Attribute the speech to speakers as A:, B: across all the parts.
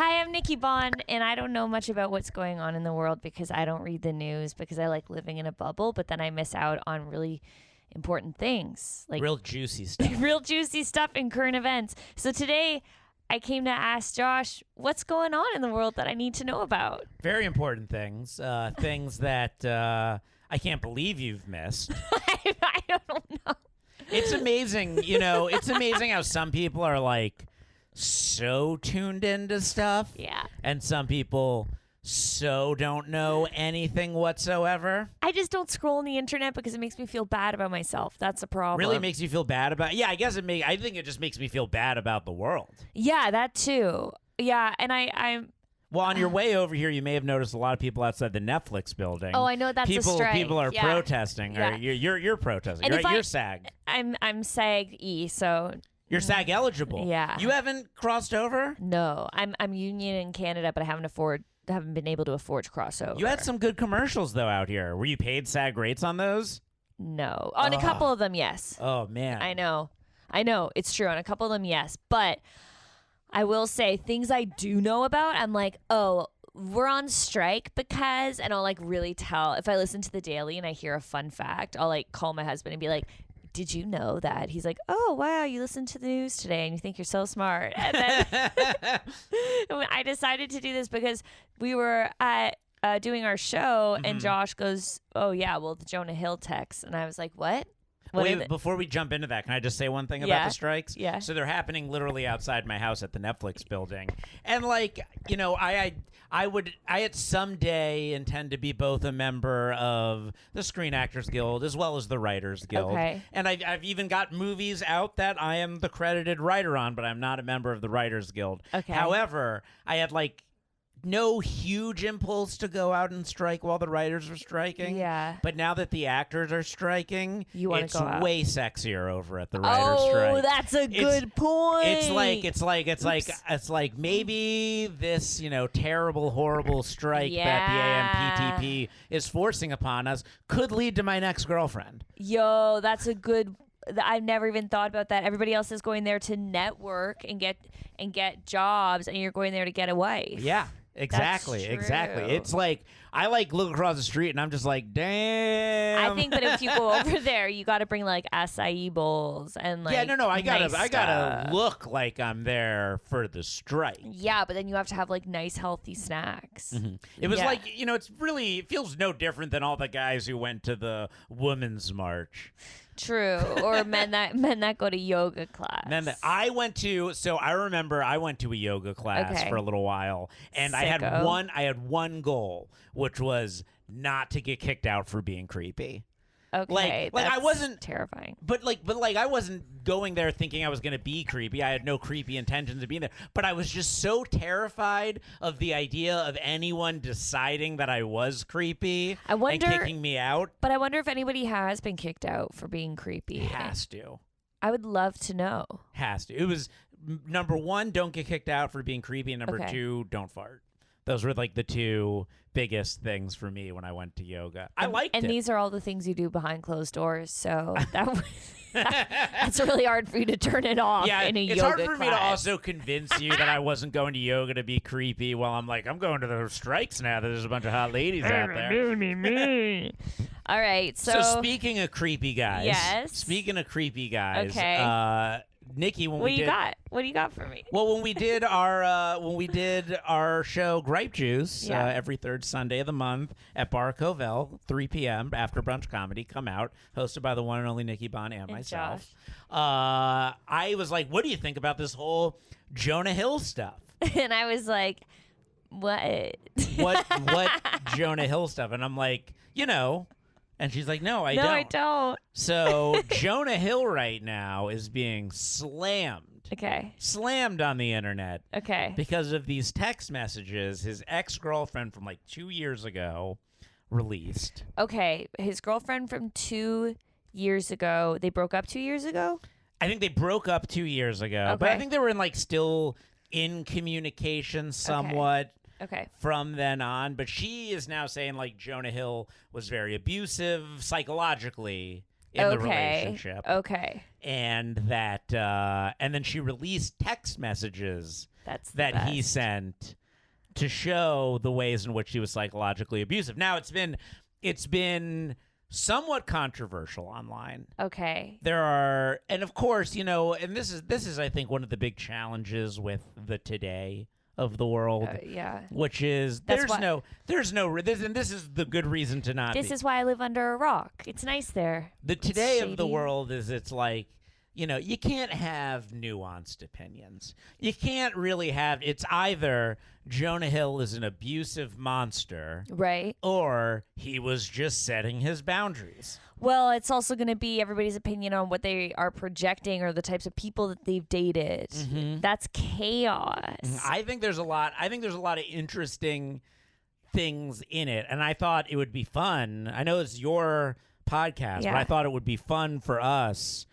A: Hi, I'm Nikki Bon, and I don't know much about what's going on in the world because I don't read the news because I like living in a bubble, but then I miss out on really important things like
B: Real juicy stuff.
A: real juicy stuff in current events. So today I came to ask Josh, what's going on in the world that I need to know about?
B: Very important things. Things that I can't believe you've missed.
A: I don't know.
B: It's amazing, it's amazing how some people are like so tuned into stuff.
A: Yeah.
B: And some people so don't know anything whatsoever.
A: I just don't scroll on the internet because it makes me feel bad about myself. That's a problem.
B: Really makes you feel bad about. Yeah, I guess I think it just makes me feel bad about the world.
A: Yeah, that too. Yeah, and I'm.
B: Well, on your way over here, you may have noticed a lot of people outside the Netflix building.
A: Oh, I know that's a strike.
B: People are
A: Yeah.
B: protesting.
A: Yeah.
B: Or you're protesting,
A: And
B: right? You're SAG.
A: I'm SAG-E, so
B: You're SAG eligible.
A: Yeah.
B: You haven't crossed over?
A: no, I'm union in Canada, but I haven't been able to afford to cross over.
B: You had some good commercials though out here. Were you paid SAG rates on those?
A: No, on a couple of them, yes.
B: Oh man.
A: I know, it's true. On a couple of them, yes, but I will say things I do know about. I'm like, oh, we're on strike because, and I'll like really tell if I listen to the Daily and I hear a fun fact, I'll like call my husband and be like, did you know that? He's like, oh, wow, you listened to the news today and you think you're so smart. And then I decided to do this because we were at doing our show and Josh goes, oh, yeah, well, the Jonah Hill text. And I was like, what?
B: Wait, before we jump into that, can I just say one thing about the strikes?
A: Yeah.
B: So they're happening literally outside my house at the Netflix building. And like, I at someday intend to be both a member of the Screen Actors Guild as well as the Writers Guild.
A: Okay.
B: And I've even got movies out that I am the credited writer on, but I'm not a member of the Writers Guild.
A: Okay.
B: However, I had like no huge impulse to go out and strike while the writers are striking.
A: Yeah.
B: But now that the actors are striking,
A: You wanna
B: it's
A: go out.
B: way sexier over at the writers' strike.
A: Oh, that's a good point.
B: It's like maybe this, terrible, horrible strike that the AMPTP is forcing upon us could lead to my next girlfriend.
A: Yo, that's a good. I've never even thought about that. Everybody else is going there to network and get jobs, and you're going there to get a wife.
B: Yeah. Exactly.
A: That's
B: Exactly.
A: true.
B: It's like I like look across the street and I'm just like, damn.
A: I think that if you go over there, you got to bring like acai bowls and like
B: I gotta
A: stuff.
B: look like I'm there for the strike.
A: Yeah, but then you have to have like nice healthy snacks.
B: It was
A: Yeah.
B: like, it feels no different than all the guys who went to the Women's March.
A: True, or men that go to yoga class.
B: And then I remember I went to a yoga class
A: Okay.
B: for a little while, and I had
A: Sicko.
B: one goal, which was not to get kicked out for being creepy.
A: Okay,
B: like I
A: that's
B: wasn't
A: terrifying.
B: But I wasn't going there thinking I was going to be creepy. I had no creepy intentions of being there. But I was just so terrified of the idea of anyone deciding that I was creepy and kicking me out.
A: But I wonder if anybody has been kicked out for being creepy.
B: Has to.
A: I would love to know.
B: Has to. It was number one, don't get kicked out for being creepy, and number
A: Okay.
B: two, don't fart. Those were like the two biggest things for me when I went to yoga. I liked it.
A: And these are all the things you do behind closed doors. So that's really hard for you to turn it off in a yoga
B: it's hard for me to
A: class.
B: also convince you that I wasn't going to yoga to be creepy while I'm like, I'm going to the strikes now. There's a bunch of hot ladies out there.
A: All right. So
B: speaking of creepy guys.
A: Yes.
B: Speaking of creepy guys.
A: Okay.
B: Nikki,
A: what do you got? What do you got for me?
B: Well, when we did our show Gripe Juice
A: Yeah.
B: every third Sunday of the month at Bar Covell, 3 p.m. after brunch comedy, come out, hosted by the one and only Nikki Bon and myself. I was like, what do you think about this whole Jonah Hill stuff?
A: And I was like, what?
B: What Jonah Hill stuff? And I'm like, And she's like, no, I don't.
A: No, I don't.
B: So Jonah Hill right now is being slammed on the internet
A: Okay.
B: because of these text messages his ex-girlfriend from like 2 years ago released.
A: Okay. His girlfriend from 2 years ago. They broke up 2 years ago?
B: I think they broke up 2 years ago, but I
A: Okay.
B: think they were still in communication somewhat.
A: Okay.
B: From then on, but she is now saying like Jonah Hill was very abusive psychologically in the relationship.
A: Okay.
B: And that and then she released text messages that he sent to show the ways in which he was psychologically abusive. Now it's been somewhat controversial online.
A: Okay.
B: There are, and of course, you know, and this is I think one of the big challenges with the today of the world.
A: Yeah.
B: Which is and this is the good reason to not.
A: This is why I live under a rock. It's nice there.
B: The today of the world is it's like, you know, you can't have nuanced opinions. You can't really have. It's either Jonah Hill is an abusive monster,
A: right,
B: or he was just setting his boundaries.
A: Well, it's also going to be everybody's opinion on what they are projecting or the types of people that they've dated. Mm-hmm. That's chaos.
B: I think there's a lot of interesting things in it, and I thought it would be fun. I know it's your podcast, but I thought it would be fun for us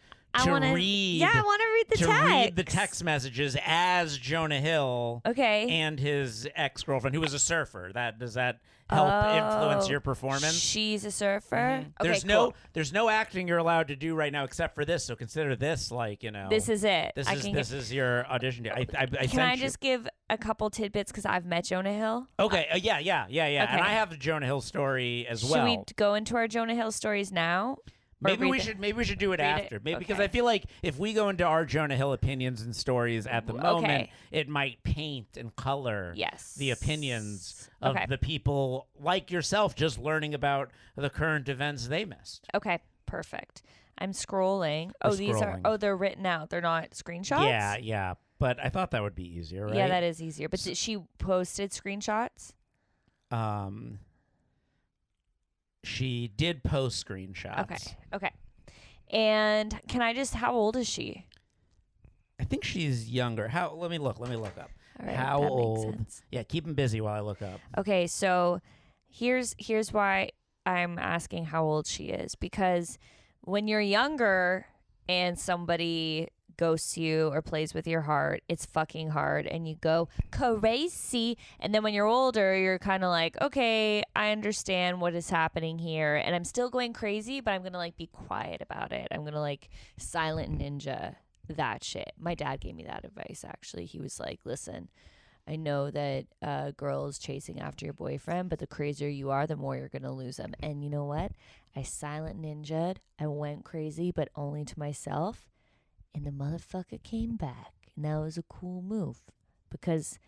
B: to read.
A: Yeah, I want to read the text.
B: Read the text messages as Jonah Hill.
A: Okay.
B: And his ex-girlfriend, who was a surfer. Does that help influence your performance?
A: She's a surfer.
B: Mm-hmm.
A: Okay,
B: there's no acting you're allowed to do right now except for this. So consider this like, you know.
A: This is it.
B: This is your audition.
A: Can I just give a couple tidbits because I've met Jonah Hill?
B: Okay. Yeah. Okay. And I have a Jonah Hill story as well.
A: Should we go into our Jonah Hill stories now?
B: Maybe we should do it after. Maybe because I feel like if we go into our Jonah Hill opinions and stories at the moment, it might paint and color the opinions of the people like yourself just learning about the current events they missed.
A: Okay, perfect. I'm scrolling. They're written out. They're not screenshots?
B: Yeah. But I thought that would be easier, right?
A: Yeah, that is easier. But she posted screenshots?
B: She did post screenshots.
A: Okay. And how old is she?
B: I think she's younger. Let me look up.
A: All right,
B: how
A: that
B: old?
A: Makes sense.
B: Yeah, keep him busy while I look up.
A: Okay, so here's why I'm asking how old she is, because when you're younger and somebody ghosts you or plays with your heart, it's fucking hard and you go crazy. And then when you're older, you're kind of like, okay, I understand what is happening here and I'm still going crazy, but I'm gonna like be quiet about it. I'm gonna like silent ninja that shit. My dad gave me that advice, actually. He was like, listen, I know that a girl is chasing after your boyfriend, but the crazier you are, the more you're gonna lose him. And you know what? I silent ninja'd. I went crazy, but only to myself. And the motherfucker came back. And that was a cool move. Because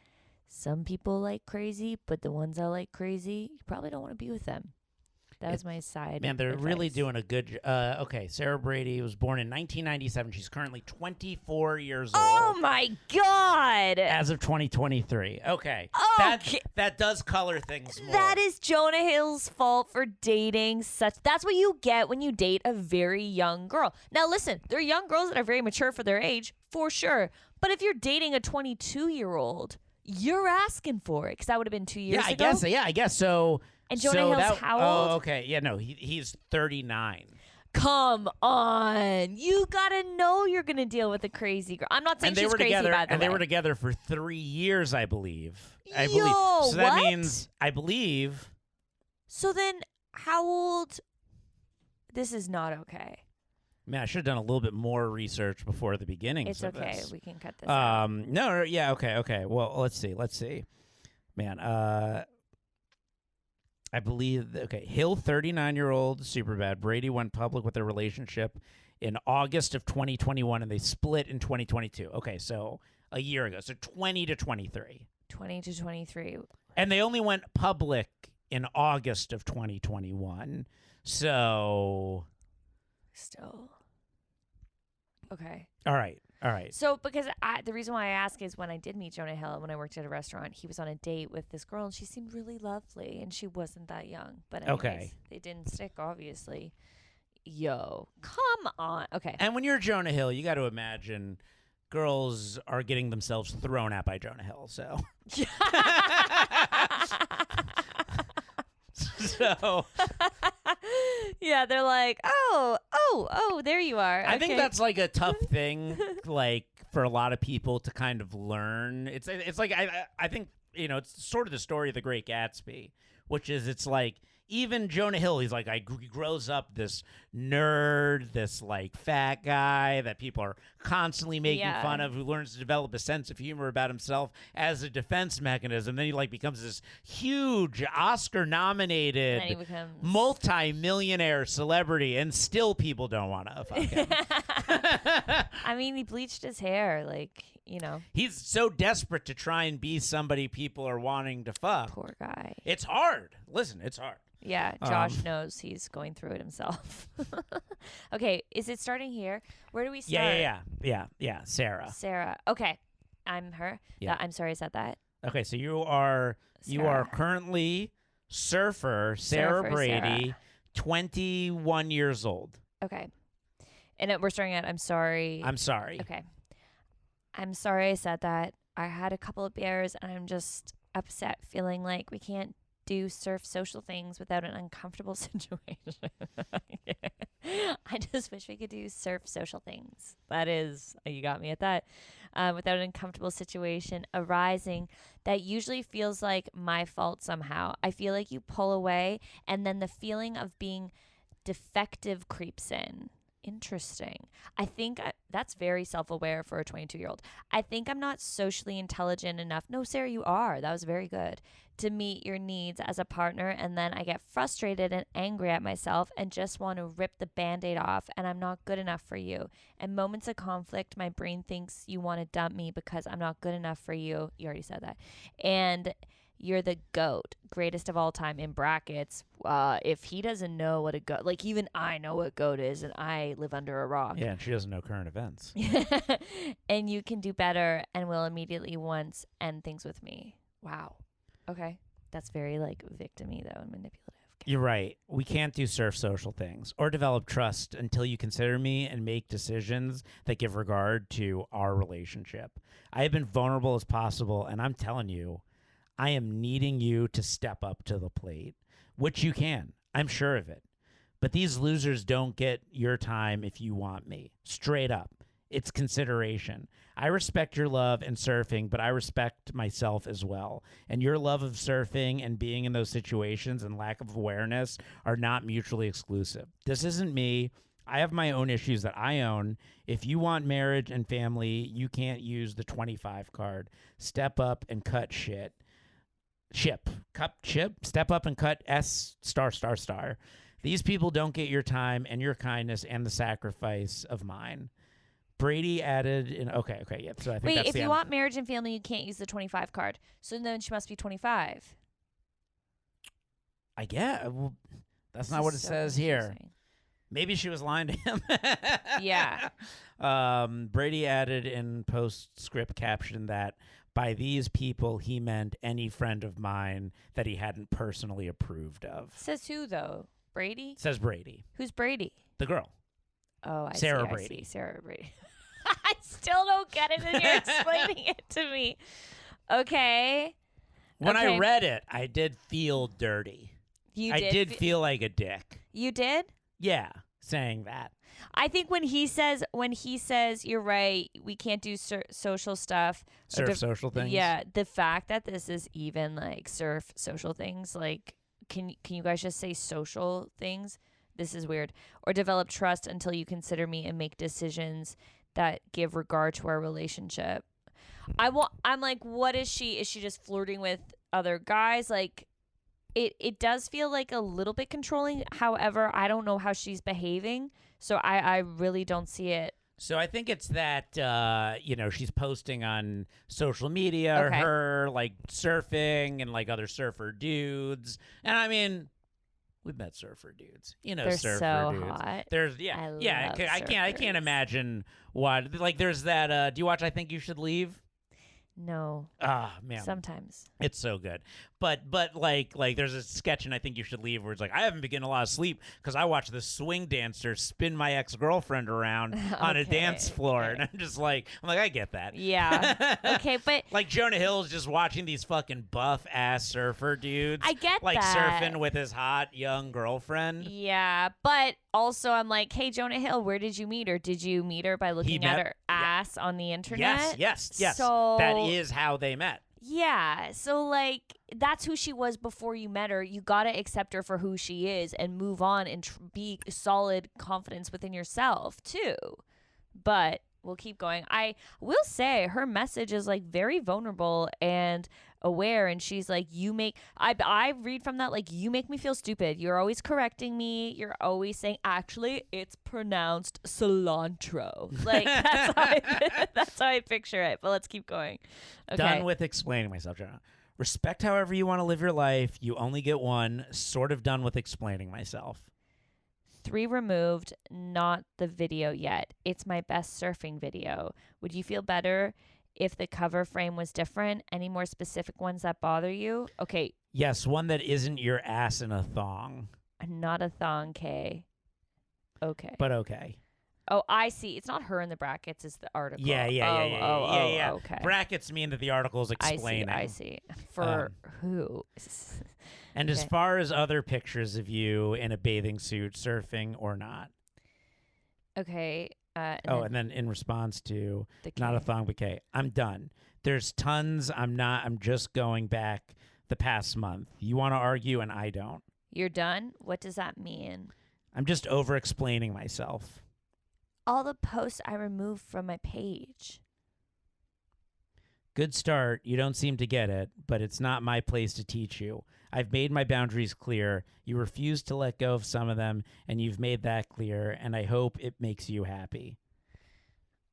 A: some people like crazy, but the ones that like crazy, you probably don't want to be with them. That was my side.
B: Man, they're
A: advice.
B: really doing a good okay, Sarah Brady was born in 1997. She's currently 24 years old.
A: Oh, my God.
B: As of 2023. Okay. That does color things more.
A: That is Jonah Hill's fault for dating such. That's what you get when you date a very young girl. Now, listen, there are young girls that are very mature for their age, for sure. But if you're dating a 22-year-old, you're asking for it, because that would have been 2 years ago.
B: I guess so.
A: And Jonah Hill's how old?
B: Oh, okay. Yeah, no, he's 39.
A: Come on. You got to know you're going to deal with a crazy girl. I'm not saying she's crazy, by the way.
B: And they were together for 3 years, I believe.
A: So
B: that means, I believe.
A: So then, how old? This is not okay.
B: Man, I should have done a little bit more research before the beginning.
A: It's okay. This. We can cut this out.
B: No, yeah, okay. Well, let's see. Man, I believe, Hill, 39-year-old, Superbad. Brady went public with their relationship in August of 2021, and they split in 2022. Okay, so a year ago. So 20 to 23.
A: 20 to 23.
B: And they only went public in August of 2021. So.
A: Still. Okay.
B: All right.
A: So, because the reason why I ask is when I did meet Jonah Hill, when I worked at a restaurant, he was on a date with this girl, and she seemed really lovely, and she wasn't that young. But anyways, they didn't stick, obviously. Yo, come on. Okay.
B: And when you're Jonah Hill, you got to imagine girls are getting themselves thrown at by Jonah Hill, so. So.
A: Yeah, they're like, oh, there you are.
B: I think that's like a tough thing, like for a lot of people to kind of learn. It's like I think, you know, it's sort of the story of The Great Gatsby, which is it's like even Jonah Hill, he's like, he grows up this nerd, this like fat guy that people are constantly making fun of, who learns to develop a sense of humor about himself as a defense mechanism. Then he like becomes this huge Oscar-nominated multi-millionaire celebrity, and still people don't want to fuck him.
A: I mean, he bleached his hair, like, you know.
B: He's so desperate to try and be somebody people are wanting to fuck.
A: Poor guy.
B: It's hard. Listen, it's hard.
A: Yeah, Josh knows he's going through it himself. Okay, is it starting here? Where do we start?
B: Yeah. Sarah.
A: Okay, I'm her.
B: Yeah.
A: I'm sorry, I said that.
B: Okay, so you are currently surfer Sarah Brady,
A: Sarah.
B: 21 years old.
A: Okay, and we're starting at I'm sorry.
B: I'm sorry.
A: Okay, I'm sorry I said that. I had a couple of beers and I'm just upset, feeling like we can't do surf social things without an uncomfortable situation. I just wish we could do surf social things. That is, you got me at that. Without an uncomfortable situation arising that usually feels like my fault somehow. I feel like you pull away and then the feeling of being defective creeps in. Interesting. I think that's very self-aware for a 22-year-old. I think I'm not socially intelligent enough. No, Sarah, you are. That was very good. To meet your needs as a partner, and then I get frustrated and angry at myself and just want to rip the Band-Aid off, and I'm not good enough for you. In moments of conflict, my brain thinks you want to dump me because I'm not good enough for you. You already said that. And you're the GOAT, greatest of all time, in brackets. If he doesn't know what a GOAT, like even I know what GOAT is, and I live under a rock.
B: Yeah, and she doesn't know current events.
A: And you can do better and will immediately once end things with me. Wow. Okay. That's very like victim-y though and manipulative. Okay.
B: You're right. We can't do surf social things or develop trust until you consider me and make decisions that give regard to our relationship. I have been vulnerable as possible, and I'm telling you, I am needing you to step up to the plate, which you can. I'm sure of it. But these losers don't get your time if you want me. Straight up. It's consideration. I respect your love and surfing, but I respect myself as well. And your love of surfing and being in those situations and lack of awareness are not mutually exclusive. This isn't me. I have my own issues that I own. If you want marriage and family, you can't use the 25 card. Step up and cut shit. Step up and cut S***. These people don't get your time and your kindness and the sacrifice of mine. Brady added in. Okay, yeah. So I think that's
A: if you want marriage and family, you can't use the 25 card. So then she must be 25.
B: I guess. Well, that's not what it says here. Maybe she was lying to him.
A: Yeah.
B: Brady added in postscript caption that by these people he meant any friend of mine that he hadn't personally approved of.
A: Says who though? Brady?
B: Says Brady.
A: Who's Brady?
B: The girl.
A: Oh, I
B: Sarah
A: see,
B: Brady.
A: I see. Sarah Brady. I still don't get it, and you're explaining it to me. Okay.
B: When I read it, I did feel dirty. I did feel like a dick.
A: You did?
B: Yeah, saying that.
A: I think when he says, you're right, we can't do social stuff.
B: Surf social things?
A: Yeah, the fact that this is even like surf social things, like, can you guys just say social things? This is weird. Or develop trust until you consider me and make decisions that give regard to our relationship. I'm like, what is she? Is she just flirting with other guys? Like, it does feel like a little bit controlling. However, I don't know how she's behaving. So I really don't see it.
B: So I think it's that, she's posting on social media, her like surfing and like other surfer dudes. And I mean, we've met surfer dudes,
A: They're
B: surfer
A: so
B: dudes.
A: Hot.
B: There's I can't imagine what, like there's that. Do you watch I Think You Should Leave?
A: No.
B: Ah, man.
A: Sometimes.
B: It's so good. But like there's a sketch and I Think You Should Leave where it's like, I haven't been getting a lot of sleep because I watched this swing dancer spin my ex-girlfriend around on a dance floor. And I'm like, I get that.
A: Yeah. Okay, but
B: like Jonah Hill's just watching these fucking buff ass surfer dudes.
A: I get
B: like
A: that.
B: surfing with his hot young girlfriend.
A: Yeah, but also I'm like, hey, Jonah Hill, where did you meet her? Did you meet her by looking at her ass on the internet?
B: Yes.
A: So
B: that is how they met.
A: Yeah, so like that's who she was before you met her. You got to accept her for who she is and move on and be solid confidence within yourself too. But we'll keep going. I will say her message is like very vulnerable and aware, and she's like, I read from that like, you make me feel stupid. You're always correcting me. You're always saying actually it's pronounced cilantro. Like that's how I picture it. But let's keep going. Okay.
B: Done with explaining myself, Jonah. Respect however you want to live your life. You only get one. Sort of done with explaining myself.
A: 3 removed, not the video yet. It's my best surfing video. Would you feel better if the cover frame was different? Any more specific ones that bother you? Okay.
B: Yes, one that isn't your ass in a thong.
A: Not a thong, Kay. Okay.
B: But okay.
A: Oh, I see. It's not her in the brackets. It's the article.
B: Yeah.
A: Okay.
B: Brackets mean that the article is explaining.
A: I see. For who?
B: And as far as other pictures of you in a bathing suit, surfing or not.
A: Okay.
B: And then in response to not a thong bouquet, I'm done. There's tons. I'm just going back the past month. You want to argue and I don't.
A: You're done? What does that mean?
B: I'm just over explaining myself.
A: All the posts I removed from my page.
B: Good start. You don't seem to get it, but it's not my place to teach you. I've made my boundaries clear. You refuse to let go of some of them, and you've made that clear, and I hope it makes you happy.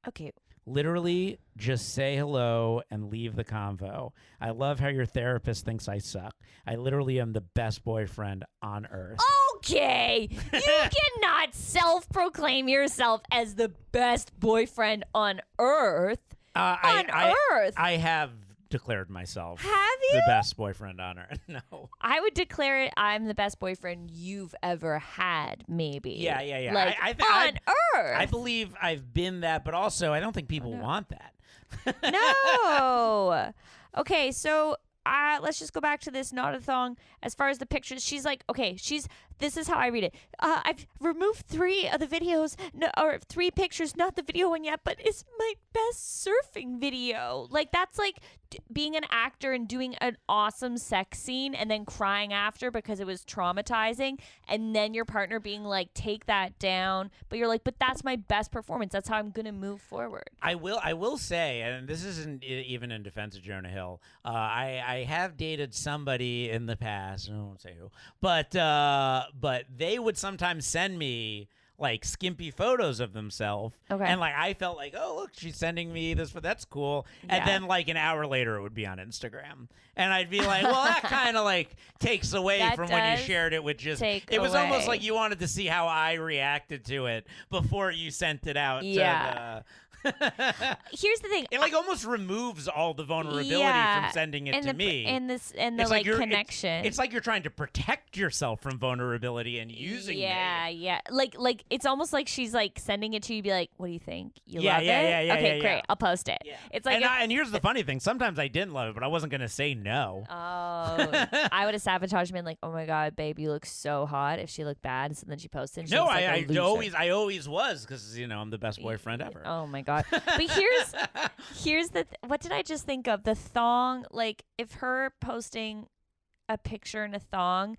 A: Okay.
B: Literally, just say hello and leave the convo. I love how your therapist thinks I suck. I literally am the best boyfriend on earth.
A: Okay. You cannot self-proclaim yourself as the best boyfriend on earth. Earth.
B: I have declared myself
A: Have you?
B: the best boyfriend on earth. No.
A: I would declare it I'm the best boyfriend you've ever had, maybe.
B: Yeah.
A: Like, on Earth.
B: I believe I've been that, but also I don't think people want that.
A: No. Okay, so let's just go back to this not a thong. As far as the pictures, she's like, okay, this is how I read it. I've removed 3 of the videos, or 3 pictures, not the video one yet, but it's my best surfing video. Like, that's like being an actor and doing an awesome sex scene and then crying after because it was traumatizing, and then your partner being like, take that down, but you're like, but that's my best performance. That's how I'm gonna move forward.
B: I will say, and this isn't even in defense of Jonah Hill. I have dated somebody in the past. I won't say who, but they would sometimes send me like skimpy photos of themselves.
A: Okay.
B: And like I felt like, oh look, she's sending me this, but that's cool. And then like an hour later it would be on Instagram. And I'd be like, well, that kind of like takes away from when you shared it with just it was almost like you wanted to see how I reacted to it before you sent it out.
A: Yeah. Here's the thing.
B: It like almost removes all the vulnerability from sending it to me.
A: And the like connection.
B: It's like you're trying to protect yourself from vulnerability and using me.
A: Yeah. Like it's almost like she's like sending it to you, be like, what do you think? You love it?
B: Yeah.
A: Okay, great. I'll post it.
B: Yeah.
A: It's like
B: and here's the funny thing. Sometimes I didn't love it, but I wasn't gonna say no.
A: Oh, I would have sabotaged me and like, oh my god, babe, you look so hot. If she looked bad, so then she posted. And she looks like a loser.
B: I always was because I'm the best boyfriend ever.
A: Oh my god. But here's what did I just think of? The thong, like if her posting a picture in a thong,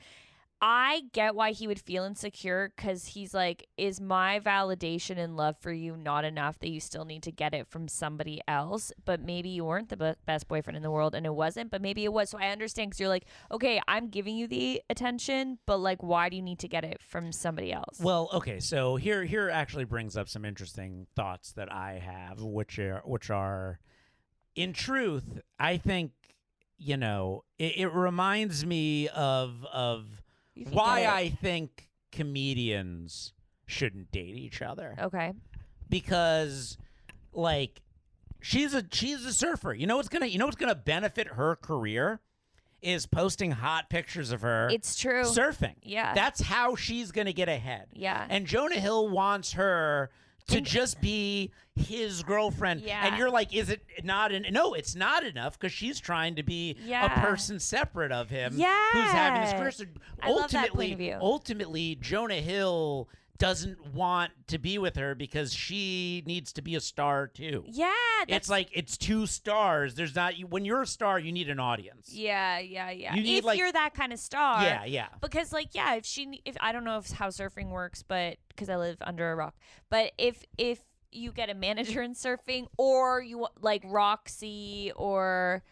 A: I get why he would feel insecure, because he's like, is my validation and love for you not enough that you still need to get it from somebody else? But maybe you weren't the best boyfriend in the world and it wasn't, but maybe it was. So I understand, because you're like, okay, I'm giving you the attention, but like, why do you need to get it from somebody else?
B: Well, okay, so here actually brings up some interesting thoughts that I have, which are in truth, I think, it reminds me of why I think comedians shouldn't date each other.
A: Okay.
B: Because like she's a surfer. You know what's gonna benefit her career is posting hot pictures of her.
A: It's true.
B: Surfing.
A: Yeah.
B: That's how she's gonna get ahead.
A: Yeah.
B: And Jonah Hill wants her to just be his girlfriend.
A: Yeah.
B: And you're like, is it not no, it's not enough, because she's trying to be a person separate of him who's having this career. So
A: I love that point of view.
B: Ultimately, Jonah Hill doesn't want to be with her because she needs to be a star too.
A: Yeah,
B: it's like it's two stars. There's not when you're a star, you need an audience.
A: Yeah. You need,
B: if
A: you're that kind of star.
B: Yeah.
A: Because if I don't know how surfing works, but because I live under a rock, but if you get a manager in surfing, or you like Roxy or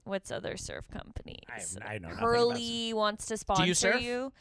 A: what's other surf companies?
B: I know
A: Hurley wants to sponsor
B: Do you surf?
A: you.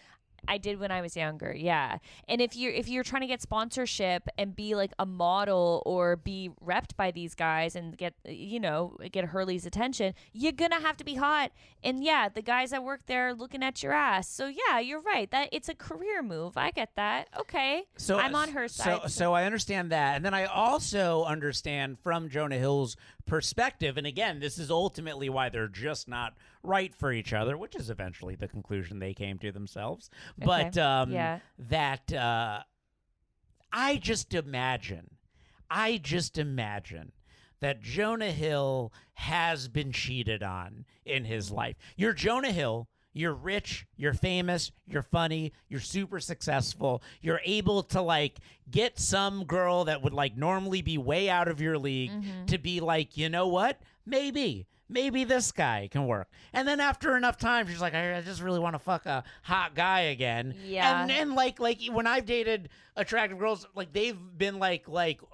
A: I did when I was younger, yeah. And if you're trying to get sponsorship and be like a model or be repped by these guys and get Hurley's attention, you're gonna have to be hot. And yeah, the guys that work there are looking at your ass. So yeah, you're right. That it's a career move. I get that. Okay, so I'm on her side.
B: So I understand that, and then I also understand from Jonah Hill's perspective. And again, this is ultimately why they're just not right for each other, which is eventually the conclusion they came to themselves.
A: Okay.
B: But
A: yeah.
B: I just imagine that Jonah Hill has been cheated on in his life. You're Jonah Hill. You're rich, you're famous, you're funny, you're super successful. You're able to like get some girl that would like normally be way out of your league to be like, you know what? Maybe this guy can work. And then after enough time, she's like, I just really want to fuck a hot guy again.
A: Yeah.
B: And like when I've dated attractive girls, like they've been like,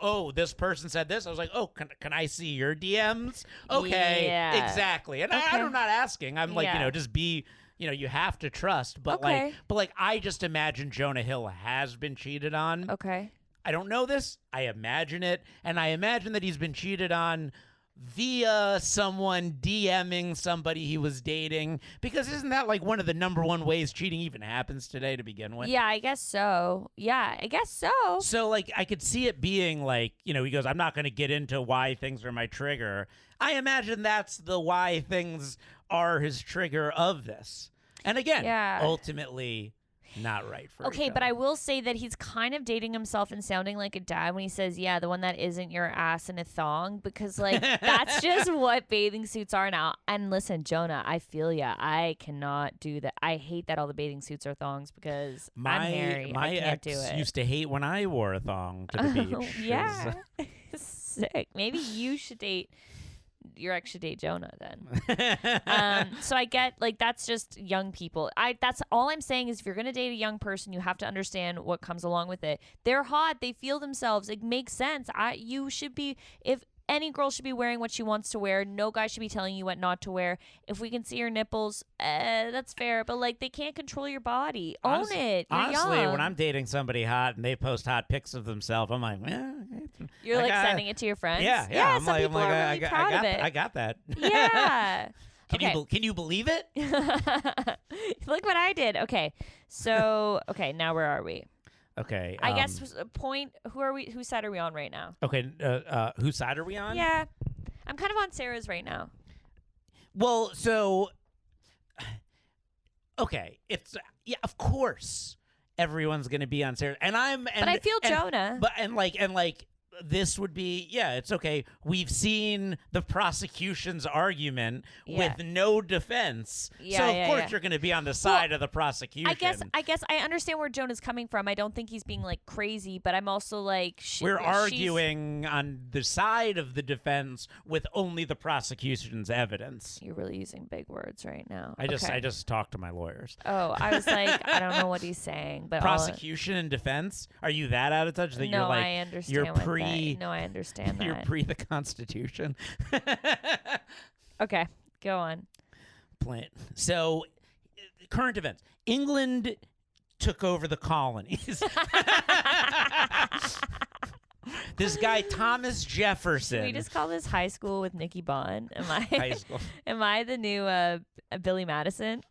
B: oh, this person said this. I was like, oh, can I see your DMs? Okay,
A: yeah.
B: Exactly. And
A: okay.
B: I'm not asking. I'm like,
A: Yeah.
B: just be. You have to trust, but
A: Okay.
B: like I just imagine Jonah Hill has been cheated on.
A: Okay.
B: I don't know this. I imagine it, and I imagine that he's been cheated on via someone DMing somebody he was dating, because isn't that like one of the number one ways cheating even happens today to begin with?
A: Yeah, I guess so.
B: So like I could see it being like, he goes, I'm not going to get into why things are my trigger. I imagine that's the why things are his trigger of this. And again, ultimately not right for
A: Okay, but I will say that he's kind of dating himself and sounding like a dad when he says, yeah, the one that isn't your ass in a thong, because like that's just what bathing suits are now. And listen, Jonah, I feel ya. I cannot do that. I hate that all the bathing suits are thongs because I'm hairy. I can't do it.
B: Used to hate when I wore a thong to the beach.
A: Yeah. Sick. Maybe you should date your ex should date Jonah then. So I get like that's just young people. That's all I'm saying is if you're gonna date a young person, you have to understand what comes along with it. They're hot, they feel themselves. It makes sense. You should be if any girl should be wearing what she wants to wear. No guy should be telling you what not to wear. If we can see your nipples, that's fair. But like, they can't control your body. Own it. You're
B: honestly,
A: young.
B: when I'm dating somebody hot and they post hot pics of themselves, I'm like,
A: you're like sending it to your friends.
B: Yeah.
A: Some people are really proud of it.
B: I got that.
A: Yeah.
B: Can you believe it?
A: Look what I did. Okay. So now where are we?
B: Okay.
A: I guess point. Whose side are we on right now?
B: Okay. Whose side are we on?
A: Yeah, I'm kind of on Sarah's right now.
B: Well, so okay, it's of course everyone's gonna be on Sarah, but
A: I feel Jonah.
B: But like this would be it's okay. We've seen the prosecution's argument with no defense, so of course you're going to be on the side of the prosecution.
A: I guess I understand where Jonah's coming from. I don't think he's being like crazy, but I'm also like
B: we're arguing on the side of the defense with only the prosecution's evidence.
A: You're really using big words right now.
B: I just talked to my lawyers.
A: Oh, I was like, I don't know what he's saying, but
B: prosecution and defense. Are you that out of touch that you're like
A: I understand
B: you're
A: no, I understand that.
B: You're pre the Constitution.
A: Okay, go on.
B: So, current events. England took over the colonies. This guy, Thomas Jefferson.
A: Can we just call this high school with Nikki Bon?
B: High school.
A: Am I the new Billy Madison?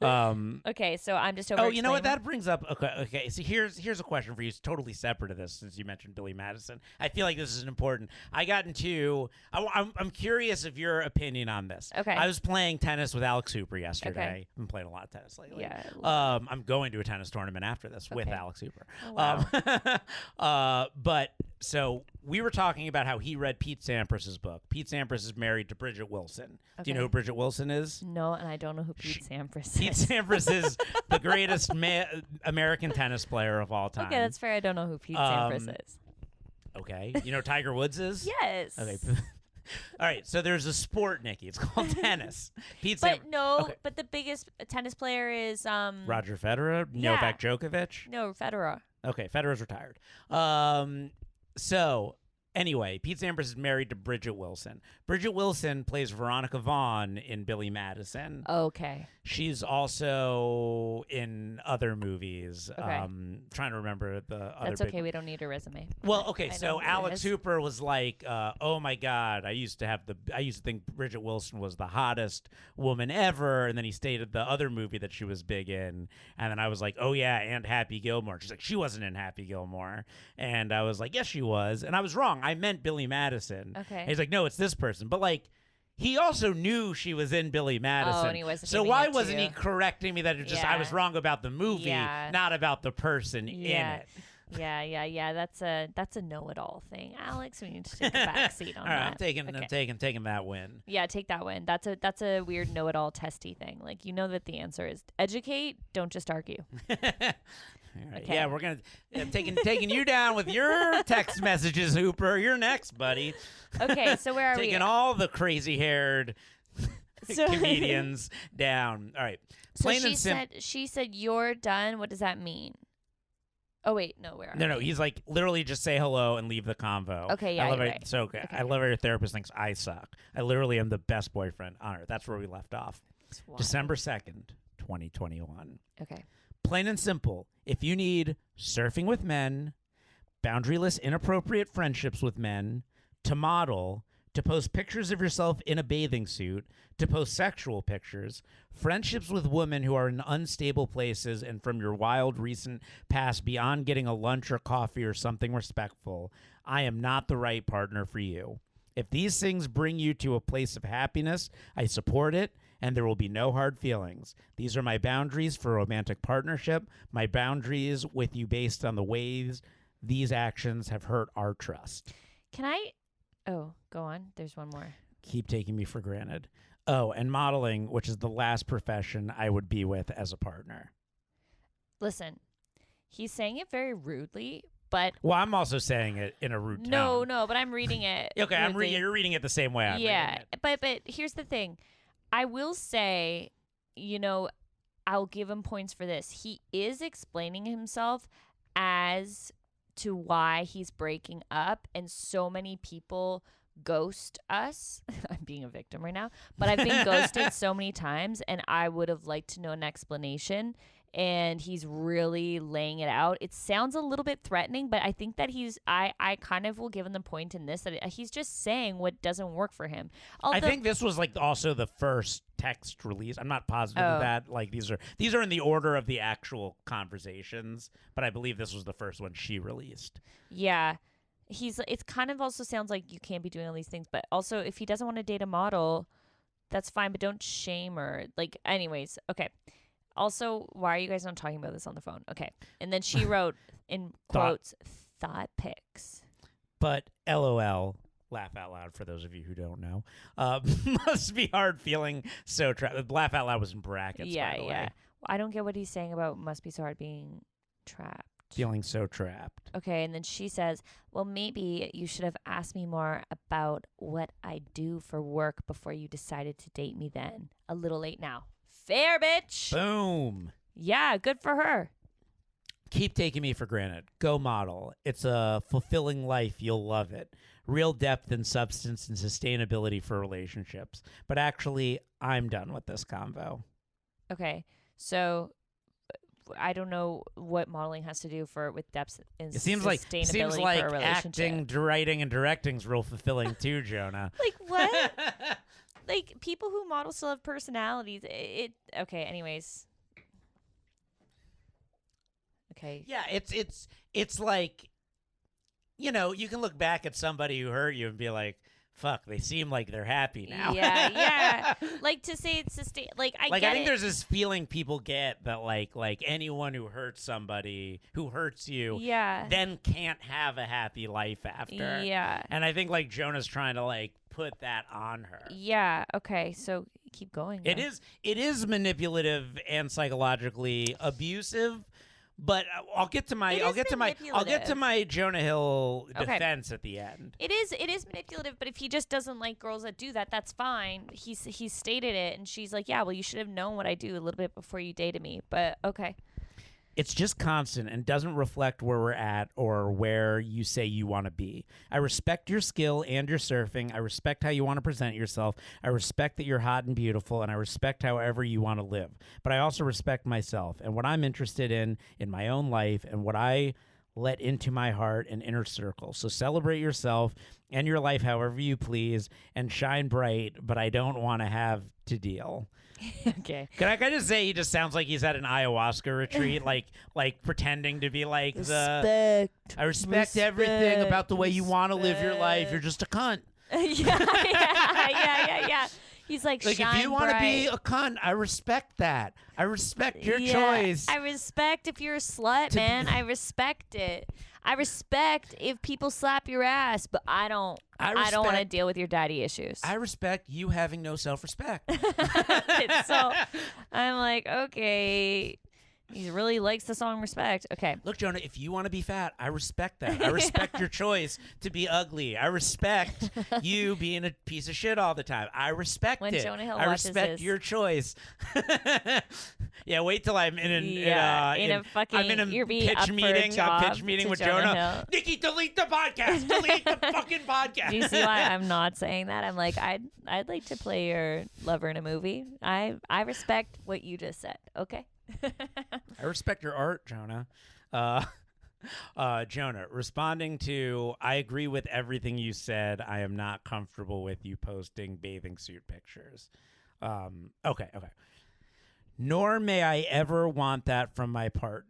A: Okay, so I'm just over.
B: Oh, you know what? That brings up. Okay. So here's a question for you. It's totally separate of this, since you mentioned Billy Madison. I feel like this is important. I'm curious of your opinion on this.
A: Okay.
B: I was playing tennis with Alex Hooper yesterday.
A: Okay.
B: I've been playing a lot of tennis lately.
A: Yeah.
B: I'm going to a tennis tournament after this with Alex Hooper.
A: Oh, wow.
B: But so we were talking about how he read Pete Sampras's book. Pete Sampras is married to Bridget Wilson.
A: Okay.
B: Do you know who Bridget Wilson is?
A: No, and I don't know who Pete Sampras is.
B: Pete Sampras is the greatest American tennis player of all time.
A: Okay, that's fair. I don't know who Pete Sampras is.
B: Okay. You know who Tiger Woods is?
A: Yes.
B: Okay. All right, so there's a sport, Nikki. It's called tennis.
A: But the biggest tennis player is
B: Roger Federer, Novak Djokovic.
A: No, Federer.
B: Okay, Federer's retired. So anyway, Pete Sampras is married to Bridget Wilson. Bridget Wilson plays Veronica Vaughn in Billy Madison.
A: Okay.
B: She's also in other movies.
A: Okay.
B: Trying to remember the other.
A: That's okay. We don't need a resume.
B: Well, okay. So Alex Hooper was like, "Oh my God, I used to think Bridget Wilson was the hottest woman ever," and then he stated the other movie that she was big in, and then I was like, "Oh yeah, and Happy Gilmore." She's like, "She wasn't in Happy Gilmore," and I was like, "Yes, she was," and I was wrong. I meant Billy Madison.
A: Okay.
B: And he's like, "No, it's this person," but like. He also knew she was in Billy Madison.
A: Oh, and he wasn't.
B: So why wasn't he correcting me that it just I was wrong about the movie, not about the person in it?
A: Yeah. That's a know-it-all thing, Alex. We need to take a back seat on
B: All right,
A: that.
B: I'm taking that win.
A: Yeah, take that win. That's a weird know-it-all testy thing. Like, you know that the answer is educate, don't just argue.
B: All right. Okay. Yeah, we're gonna taking you down with your text messages, Hooper. You're next, buddy.
A: Okay, so where are we?
B: Taking all the crazy-haired comedians down. All right.
A: Plain she said you're done. What does that mean? Oh wait, no, where are we?
B: No. He's like literally just say hello and leave the convo.
A: Okay, yeah, you're right.
B: So okay. I love how your therapist thinks I suck. I literally am the best boyfriend on earth. That's where we left off. December 2nd, 2021.
A: Okay.
B: Plain and simple. If you need surfing with men, boundaryless, inappropriate friendships with men, to model, to post pictures of yourself in a bathing suit, to post sexual pictures, friendships with women who are in unstable places and from your wild recent past beyond getting a lunch or coffee or something respectful, I am not the right partner for you. If these things bring you to a place of happiness, I support it, and there will be no hard feelings. These are my boundaries for romantic partnership, my boundaries with you based on the ways these actions have hurt our trust.
A: Can I? Oh, go on. There's one more.
B: Keep taking me for granted. Oh, and modeling, which is the last profession I would be with as a partner.
A: Listen, he's saying it very rudely, but...
B: Well, I'm also saying it in a rude tone.
A: No, but I'm reading it.
B: Okay, you're reading it the same way I'm reading it.
A: But here's the thing. I will say, I'll give him points for this. He is explaining himself as to why he's breaking up, and so many people ghost us. I'm being a victim right now, but I've been ghosted so many times, and I would have liked to know an explanation. And he's really laying it out. It sounds a little bit threatening, but I think that I kind of will give him the point in this, that he's just saying what doesn't work for him.
B: I think this was like also the first text release. I'm not positive of that. Like these are in the order of the actual conversations, but I believe this was the first one she released.
A: Yeah. It kind of also sounds like you can't be doing all these things, but also if he doesn't want to date a model, that's fine, but don't shame her. Like, anyways, okay. Also, why are you guys not talking about this on the phone? Okay. And then she wrote in quotes, thought pics.
B: But LOL, laugh out loud for those of you who don't know. Must be hard feeling so trapped. Laugh out loud was in brackets, by the way.
A: Well, I don't get what he's saying about must be so hard being trapped.
B: Feeling so trapped.
A: Okay, and then she says, well, maybe you should have asked me more about what I do for work before you decided to date me then. A little late now. Fair, bitch.
B: Boom.
A: Yeah, good for her.
B: Keep taking me for granted. Go model. It's a fulfilling life. You'll love it. Real depth and substance and sustainability for relationships. But actually, I'm done with this convo.
A: Okay, so I don't know what modeling has to do with depth and sustainability for a relationship.
B: Acting, writing, and directing's real fulfilling too, Jonah.
A: Like what? Like, people who model still have personalities. Okay, anyways. Okay.
B: Yeah, it's like, you can look back at somebody who hurt you and be like, fuck, they seem like they're happy now.
A: Yeah. Like, to say it's I
B: think there's this feeling people get that like anyone who hurts somebody who hurts you then can't have a happy life after.
A: Yeah.
B: And I think like Jonah's trying to like put that on her.
A: Yeah. Okay. So keep going.
B: It is manipulative and psychologically abusive. But I'll get to my Jonah Hill defense at the end.
A: It is manipulative, but if he just doesn't like girls that do that, that's fine. He's stated it, and she's like, yeah, well, you should have known what I do a little bit before you dated me. But okay.
B: It's just constant and doesn't reflect where we're at or where you say you want to be. I respect your skill and your surfing. I respect how you want to present yourself. I respect that you're hot and beautiful, and I respect however you want to live. But I also respect myself and what I'm interested in my own life and what I let into my heart and inner circle. So celebrate yourself and your life however you please and shine bright, but I don't want to have to deal.
A: Okay.
B: Can I just say he just sounds like he's at an ayahuasca retreat, like pretending to be like I respect everything about the way you want to live your life. You're just a cunt.
A: Yeah. He's like
B: if you want to be a cunt, I respect that. I respect your choice.
A: I respect if you're a slut, man. I respect it. I respect if people slap your ass, but I don't want to deal with your daddy issues.
B: I respect you having no self-respect.
A: So I'm like, okay. He really likes the song Respect. Okay.
B: Look, Jonah, if you want to be fat, I respect that. I respect your choice to be ugly. I respect you being a piece of shit all the time. I respect
A: when
B: it.
A: Jonah Hill
B: I
A: watches
B: respect your choice. Yeah, wait till I'm in a pitch meeting with Jonah. Nikki, delete the podcast. Delete the fucking podcast.
A: Do you see why I'm not saying that? I'm like, I'd like to play your lover in a movie. I respect what you just said. Okay.
B: I respect your art, Jonah. Jonah, responding to, I agree with everything you said. I am not comfortable with you posting bathing suit pictures. Okay. Nor may I ever want that from my partner,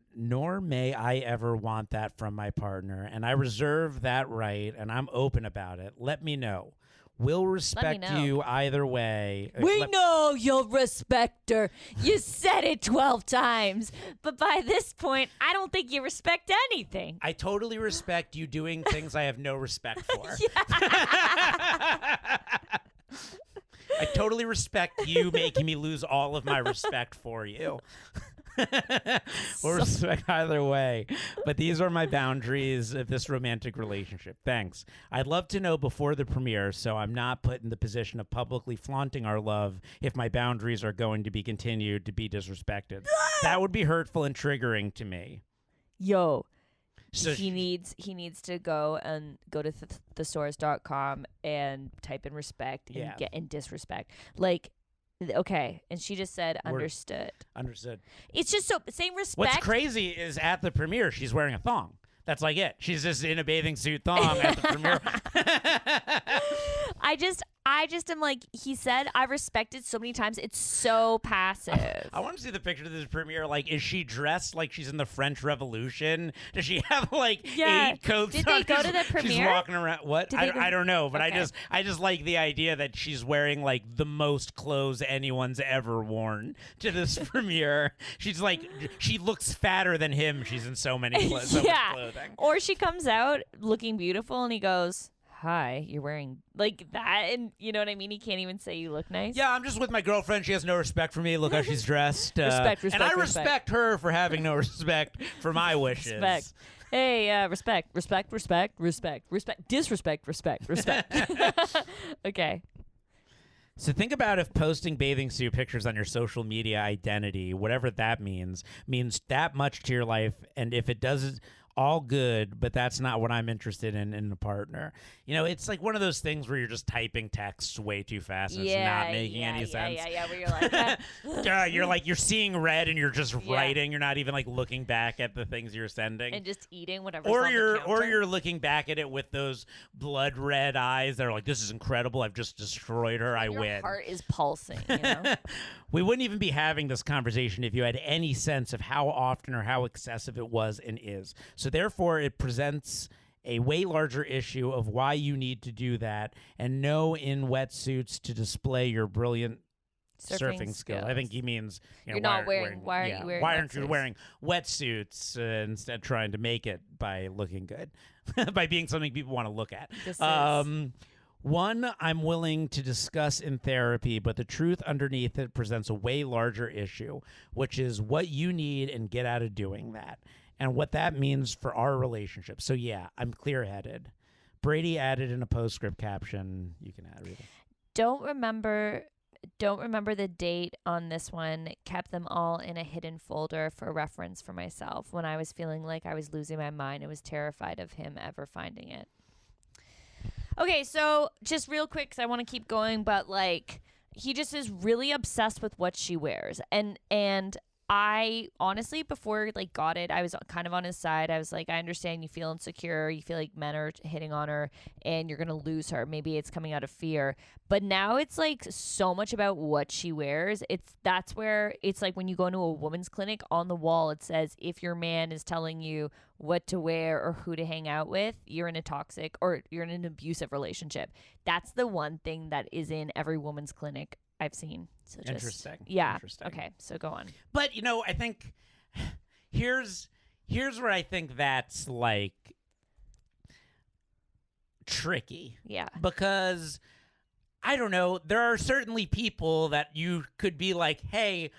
B: and I reserve that right, and I'm open about it. Let me know. We'll respect you either way.
A: We know you'll respect her. You said it 12 times. But by this point, I don't think you respect anything.
B: I totally respect you doing things I have no respect for. I totally respect you making me lose all of my respect for you. We'll respect either way. But these are my boundaries of this romantic relationship. Thanks. I'd love to know before the premiere so I'm not put in the position of publicly flaunting our love if my boundaries are going to be continued to be disrespected. That would be hurtful and triggering to me.
A: Yo. So he needs to go to thesaurus.com and type in respect and get in disrespect. Like, okay, and she just said understood.
B: Understood.
A: It's just so same respect.
B: What's crazy is at the premiere she's wearing a thong. That's like it. She's just in a bathing suit thong at the premiere. I just am like, he said, I respect it so many times. It's so passive. I want to see the picture of this premiere. Like, is she dressed like she's in the French Revolution? Does she have 8 coats
A: Did
B: on?
A: They go to the premiere?
B: She's walking around. What? I don't know, but
A: okay.
B: I just like the idea that she's wearing the most clothes anyone's ever worn to this premiere. She's she looks fatter than him. She's in so many much clothing.
A: Or she comes out looking beautiful and he goes, hi, you're wearing like that, and you know what I mean? He can't even say you look nice.
B: Yeah, I'm just with my girlfriend. She has no respect for me. Look how she's dressed.
A: Respect,
B: and I respect her for having no respect for my wishes.
A: Respect. Hey, respect. Disrespect, respect. Okay.
B: So think about if posting bathing suit pictures on your social media identity, whatever that means that much to your life, and if it does all good, but that's not what I'm interested in a partner. You know, it's like one of those things where you're just typing texts way too fast and it's not making any sense.
A: Yeah, where you're like,
B: you're seeing red and you're just writing. You're not even looking back at the things you're sending.
A: And just eating whatever.
B: Or you're looking back at it with those blood red eyes that are like, this is incredible. I've just destroyed her. I win.
A: Your heart is pulsing, you know?
B: We wouldn't even be having this conversation if you had any sense of how often or how excessive it was and is. So therefore, it presents a way larger issue of why you need to do that, and no in wetsuits to display your brilliant surfing skill. I think he means
A: you're not wearing. Why
B: aren't you wearing wetsuits instead trying to make it by looking good, by being something people want to look at? One, I'm willing to discuss in therapy, but the truth underneath it presents a way larger issue, which is what you need and get out of doing that, and what that means for our relationship. So yeah, I'm clear-headed. Brady added in a postscript caption. You can add it.
A: Don't remember the date on this one. Kept them all in a hidden folder for reference for myself. When I was feeling like I was losing my mind, I was terrified of him ever finding it. Okay, so just real quick, because I want to keep going, but like he just is really obsessed with what she wears, and I honestly, before like got it, I was kind of on his side. I was like, I understand you feel insecure, you feel like men are hitting on her and you're going to lose her. Maybe it's coming out of fear. But now it's like so much about what she wears. That's where it's like when you go into a women's clinic, on the wall it says if your man is telling you what to wear or who to hang out with, you're in a toxic or you're in an abusive relationship. That's the one thing that is in every woman's clinic I've seen. So
B: Interesting.
A: Yeah.
B: Interesting.
A: Okay. So go on.
B: But I think here's where I think that's like tricky.
A: Yeah.
B: Because I don't know, there are certainly people that you could be like, hey,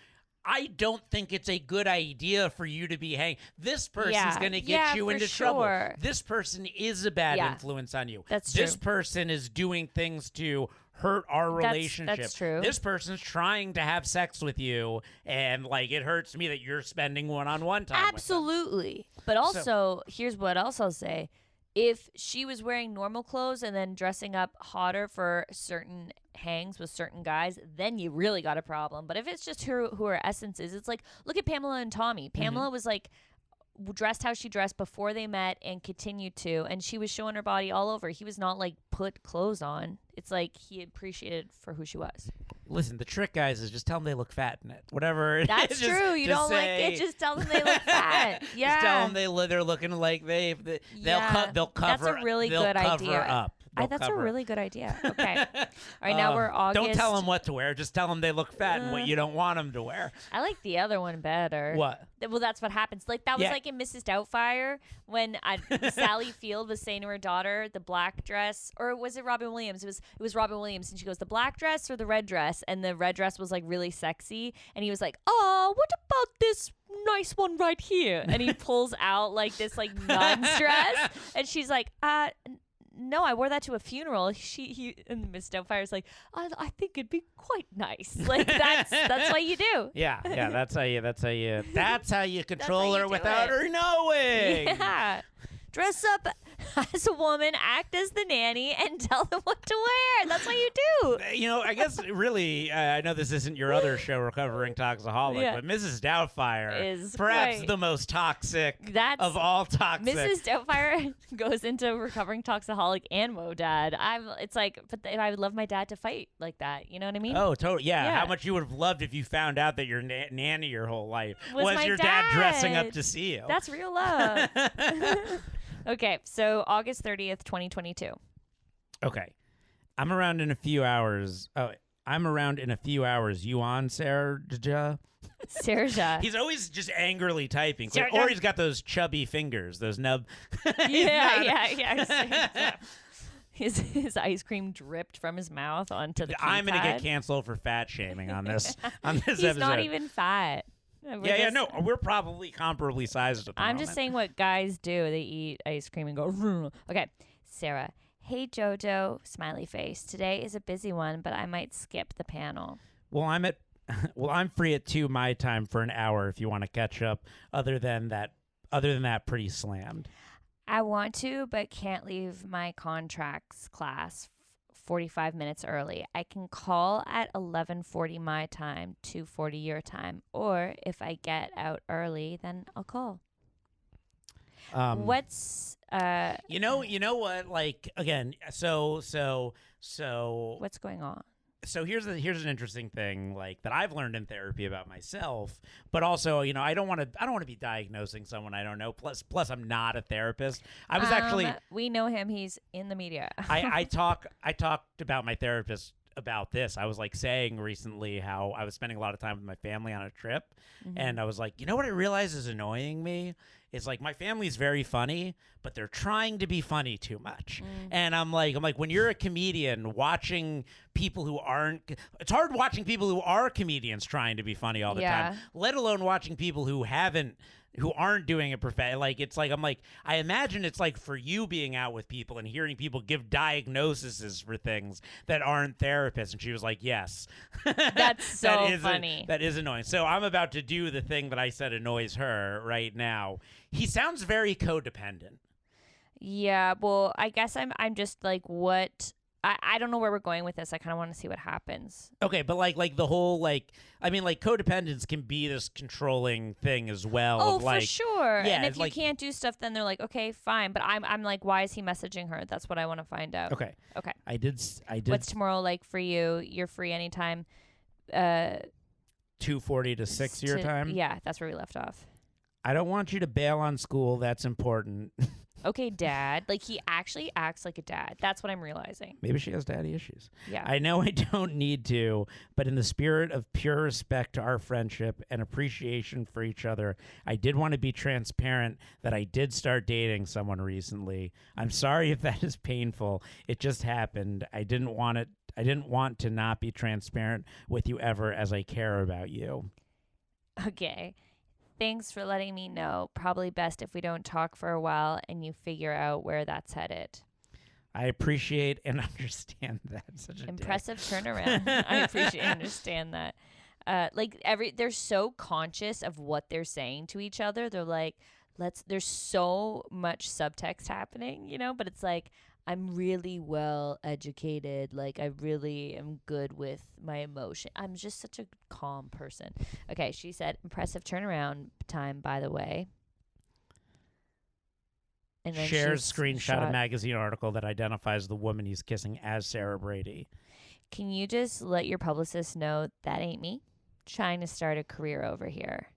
B: I don't think it's a good idea for you to be hanging. This person's going to get you into trouble. This person is a bad influence on you.
A: That's true.
B: This person is doing things to hurt our relationship.
A: That's true.
B: This person's trying to have sex with you, and like it hurts me that you're spending one-on-one time
A: Absolutely. But also, here's what else I'll say. If she was wearing normal clothes and then dressing up hotter for certain hangs with certain guys, then you really got a problem. But if it's just who her essence is, it's like, look at Pamela and Tommy. Pamela was like dressed how she dressed before they met and continued to, and she was showing her body all over. He was not like put clothes on. It's like he appreciated for who she was.
B: Listen, the trick, guys, is just tell them they look fat in it. Whatever.
A: That's true. You don't like it. Just tell them they look fat. Yeah.
B: Just tell them they're looking like they'll cover.
A: That's a really good idea.
B: Up.
A: That's a really good idea. Okay. All right, now we're August.
B: Don't tell them what to wear. Just tell them they look fat and what you don't want them to wear.
A: I like the other one better.
B: What?
A: Well, that's what happens. Like that was like in Mrs. Doubtfire when Sally Field was saying to her daughter, the black dress, or was it Robin Williams? It was Robin Williams, and she goes, the black dress or the red dress? And the red dress was like really sexy, and he was like, oh, what about this nice one right here? And he pulls out like this like nun's dress, and she's like, no, I wore that to a funeral. And Miss Doubtfire's like, I think it'd be quite nice. Like that's what you do.
B: Yeah, that's how you control her without her knowing.
A: Yeah. Dress up as a woman, act as the nanny, and tell them what to wear. That's what you do.
B: I guess really, I know this isn't your other show, Recovering Toxaholic, but Mrs. Doubtfire is perhaps the most toxic of all toxic.
A: Mrs. Doubtfire goes into Recovering Toxaholic and Mo Dad. It's like, but I would love my dad to fight like that. You know what I mean?
B: Oh, totally. Yeah. How much you would have loved if you found out that your nanny your whole life was your dad dressing up to see you.
A: That's real love. Okay, so August 30th, 2022.
B: Okay. I'm around in a few hours. You on, Sarah?
A: Serja.
B: He's always just angrily typing. Or he's got those chubby fingers, those nub.
A: Yeah. His ice cream dripped from his mouth onto the keypad.
B: I'm going to get canceled for fat shaming on this
A: He's
B: episode.
A: not even fat.
B: We're probably comparably sized at the moment.
A: Just saying what guys do. They eat ice cream and go, vroom. Okay, Sarah. Hey, Jojo, smiley face. Today is a busy one, but I might skip the panel.
B: Well, I'm free at 2 my time for an hour if you want to catch up. Other than that, pretty slammed.
A: I want to, but can't leave my contracts class 45 minutes early. I can call at 11:40 my time, 2:40 your time, or if I get out early, then I'll call. What's
B: you know what? Like again, so
A: what's going on?
B: So here's an interesting thing like that I've learned in therapy about myself, but also I don't want to be diagnosing someone I don't know. Plus I'm not a therapist. We know him. He's in the media.
A: I
B: talked about my therapist about this. I was like saying recently how I was spending a lot of time with my family on a trip, and I was like, you know what I realize is annoying me? It's like my family's very funny, but they're trying to be funny too much. And I'm like, when you're a comedian watching people who aren't, it's hard watching people who are comedians trying to be funny all the time, let alone watching people who aren't doing it perfect. Like, it's like, I'm like, I imagine it's like for you being out with people and hearing people give diagnoses for things that aren't therapists. And she was like, yes.
A: That's so funny.
B: That is annoying. So I'm about to do the thing that I said annoys her right now. He sounds very codependent.
A: Yeah, well, I guess I'm just like, what? I don't know where we're going with this. I kind of want to see what happens.
B: Okay, but like the whole codependence can be this controlling thing as well.
A: Oh,
B: of like,
A: for sure.
B: Yeah,
A: and if you
B: like,
A: can't do stuff, then they're like, okay, fine. But I'm like, why is he messaging her? That's what I want to find out.
B: Okay. I did.
A: What's tomorrow like for you? You're free anytime.
B: 2:40 to 6 your time.
A: Yeah, that's where we left off.
B: I don't want you to bail on school. That's important.
A: Okay, Dad. Like, he actually acts like a dad. That's what I'm realizing.
B: Maybe she has daddy issues.
A: Yeah.
B: I know I don't need to, but in the spirit of pure respect to our friendship and appreciation for each other, I did want to be transparent that I did start dating someone recently. I'm sorry if that is painful. It just happened. I didn't want to not be transparent with you ever, as I care about you.
A: Okay. Thanks for letting me know. Probably best if we don't talk for a while and you figure out where that's headed.
B: I appreciate and understand that. Such a
A: impressive turnaround. I appreciate and understand that. They're so conscious of what they're saying to each other. They're like, there's so much subtext happening, but it's like, I'm really well educated. Like, I really am good with my emotion. I'm just such a calm person. Okay, she said, impressive turnaround time, by the way. And then
B: shares screenshot a magazine article that identifies the woman he's kissing as Sarah Brady.
A: Can you just let your publicist know that ain't me? Trying to start a career over here.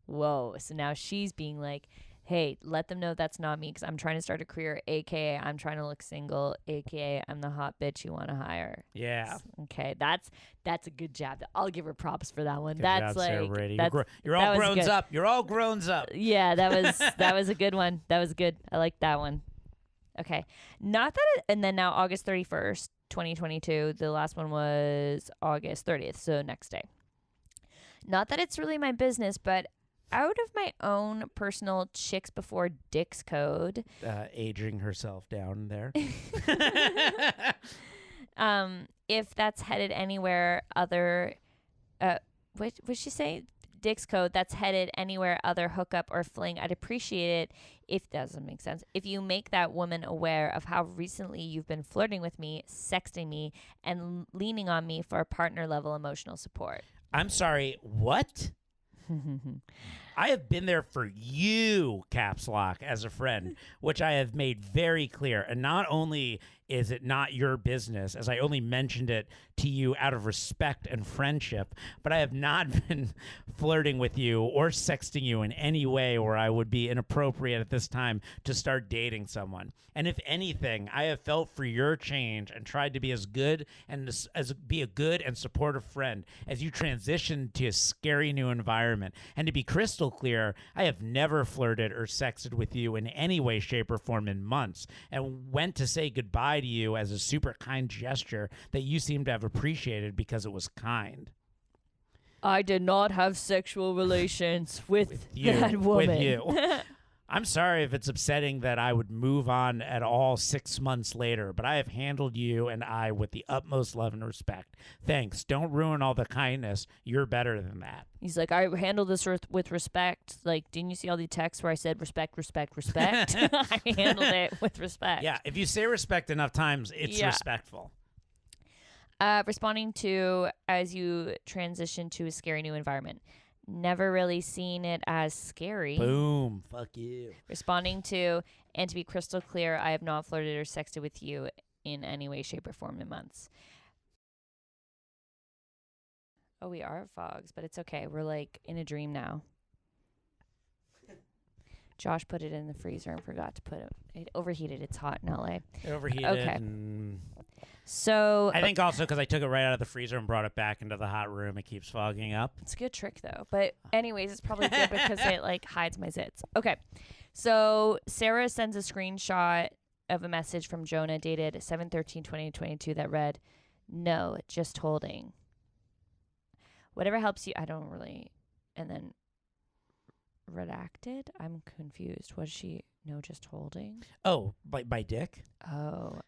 A: Whoa. So now she's being like, hey, let them know that's not me because I'm trying to start a career, a.k.a. I'm trying to look single, a.k.a. I'm the hot bitch you want to hire.
B: Yeah.
A: Okay, that's a good job. I'll give her props for that one.
B: Good
A: that's
B: job,
A: like
B: Sarah Brady.
A: That's,
B: you're all grown up. You're all grown up.
A: Yeah, that was a good one. That was good. I like that one. Okay. And then now August 31st, 2022. The last one was August 30th, so next day. Not that it's really my business, but out of my own personal chicks before dicks code.
B: Aging herself down there.
A: If that's headed anywhere other, what would she say? Dicks code that's headed anywhere other hookup or fling. I'd appreciate it if that doesn't make sense. If you make that woman aware of how recently you've been flirting with me, sexting me, and leaning on me for partner level emotional support.
B: I'm sorry, what? I have been there for you, caps lock, as a friend, which I have made very clear. And not only is it not your business, as I only mentioned it to you out of respect and friendship, but I have not been flirting with you or sexting you in any way where I would be inappropriate at this time to start dating someone. And if anything, I have felt for your change and tried to be as good and as be a good and supportive friend as you transition to a scary new environment. And to be crystal clear, I have never flirted or sexted with you in any way, shape, or form in months, and went to say goodbye to you as a super kind gesture that you seem to have appreciated because it was kind.
A: I did not have sexual relations with that woman.
B: With you. I'm sorry if it's upsetting that I would move on at all 6 months later, but I have handled you and I with the utmost love and respect. Thanks. Don't ruin all the kindness. You're better than that.
A: He's like, I handled this with respect. Like, didn't you see all the texts where I said respect, respect, respect? I handled it with respect.
B: Yeah, if you say respect enough times, it's respectful.
A: Responding to as you transition to a scary new environment. Never really seen it as scary.
B: Boom. Fuck you.
A: Responding to, and to be crystal clear, I have not flirted or sexted with you in any way, shape, or form in months. Oh, we are at Fogs, but it's okay. We're like in a dream now. Josh put it in the freezer and forgot to put it. It overheated. It's hot in LA.
B: It overheated.
A: Okay. So
B: I think also because I took it right out of the freezer and brought it back into the hot room, it keeps fogging up.
A: It's a good trick though. But anyways, it's probably good because it like hides my zits. Okay. So Sarah sends a screenshot of a message from Jonah dated 7/13/2022 that read, "No, just holding. Whatever helps you." I don't really. And then redacted. I'm confused. Was she no just holding?
B: Oh, by dick?
A: Oh.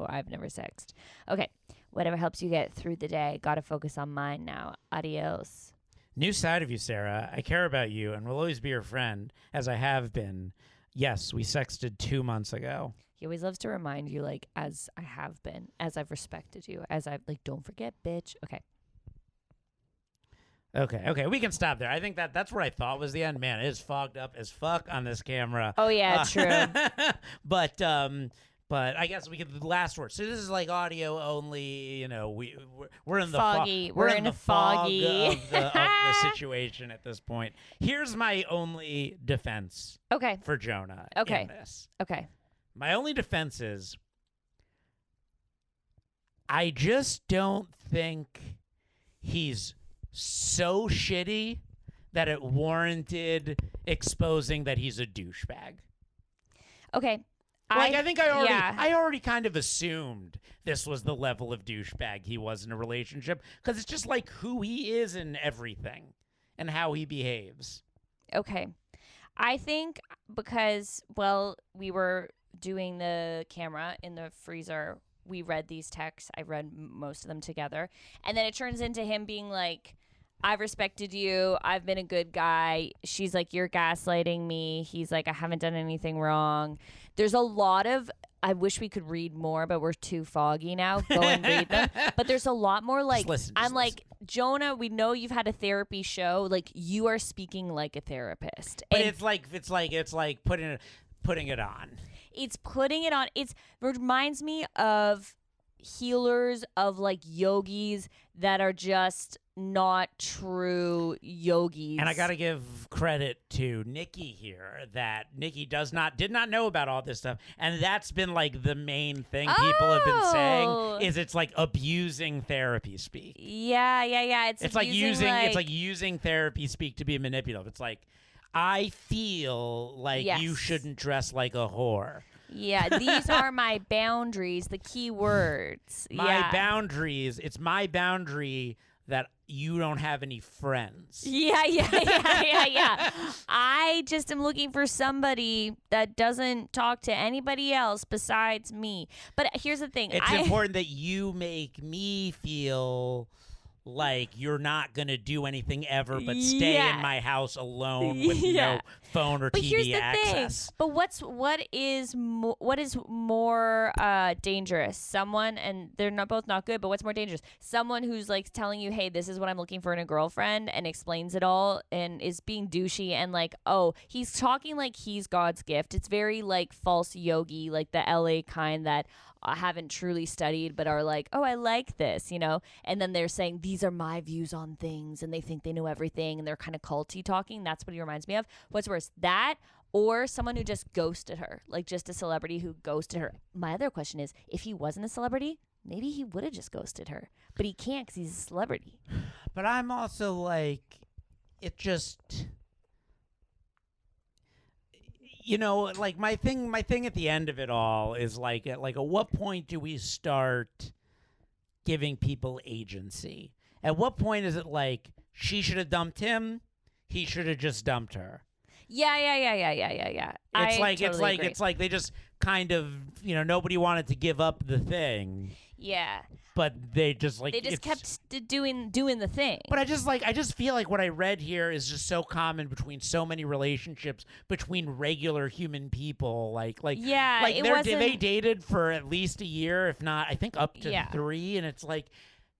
A: I've never sexed. Okay. Whatever helps you get through the day. Gotta focus on mine now. Adios.
B: New side of you, Sarah. I care about you and will always be your friend, as I have been. Yes, we sexted 2 months ago.
A: He always loves to remind you, like, as I have been, as I've respected you, as I've, like, don't forget, bitch. Okay.
B: Okay, we can stop there. I think that's what I thought was the end. Man, it is fogged up as fuck on this camera.
A: Oh, yeah, true.
B: But I guess we could, the last word. So this is like audio only, you know, we're in the
A: foggy.
B: We're in the
A: foggy
B: fog of the situation at this point. Here's my only defense.
A: Okay.
B: For Jonah.
A: Okay.
B: In this.
A: Okay.
B: My only defense is I just don't think he's so shitty that it warranted exposing that he's a douchebag.
A: Okay.
B: I think I already kind of assumed this was the level of douchebag he was in a relationship because it's just like who he is in everything and how he behaves.
A: Okay. I think because, well, we were doing the camera in the freezer, we read these texts. I read most of them together. And then it turns into him being like, I've respected you. I've been a good guy. She's like, you're gaslighting me. He's like, I haven't done anything wrong. There's a lot of, I wish we could read more, but we're too foggy now. Go and read them. But there's a lot more like, I'm like, Jonah, we know you've had a therapy show. Like, you are speaking like a therapist.
B: But
A: and
B: it's like putting it on.
A: It's putting it on. It reminds me of healers, of like yogis that are just not true yogis.
B: And I got to give credit to Nikki here that Nikki did not know about all this stuff. And that's been like the main thing people have been saying is it's like abusing therapy speak.
A: Yeah. It's
B: like using therapy speak to be manipulative. It's like, I feel like you shouldn't dress like a whore.
A: Yeah, these are my boundaries, the key words.
B: Boundaries. It's my boundary that you don't have any friends.
A: Yeah. I just am looking for somebody that doesn't talk to anybody else besides me. But here's the thing.
B: It's important that you make me feel like you're not going to do anything ever but stay in my house alone with no phone or TV
A: here's the
B: access.
A: Thing. But what is more dangerous? Someone, and they're both not good, but what's more dangerous? Someone who's like telling you, hey, this is what I'm looking for in a girlfriend, and explains it all and is being douchey and like, oh, he's talking like he's God's gift. It's very like false yogi, like the LA kind that haven't truly studied but are like, oh, I like this, you know? And then they're saying, these are my views on things, and they think they know everything, and they're kind of culty talking. That's what he reminds me of. What's worse, that or someone who just ghosted her, like just a celebrity who ghosted her? My other question is, if he wasn't a celebrity, maybe he would have just ghosted her. But he can't because he's a celebrity.
B: But I'm also like, it just... You know, like my thing at the end of it all is like at what point do we start giving people agency? At what point is it like she should have dumped him, he should have just dumped her?
A: Yeah.
B: It's like they just kind of, you know, nobody wanted to give up the thing.
A: Yeah.
B: But they just
A: kept doing the thing.
B: But I just feel like what I read here is just so common between so many relationships between regular human people. They dated for at least a year, if not, I think up to 3, and it's like,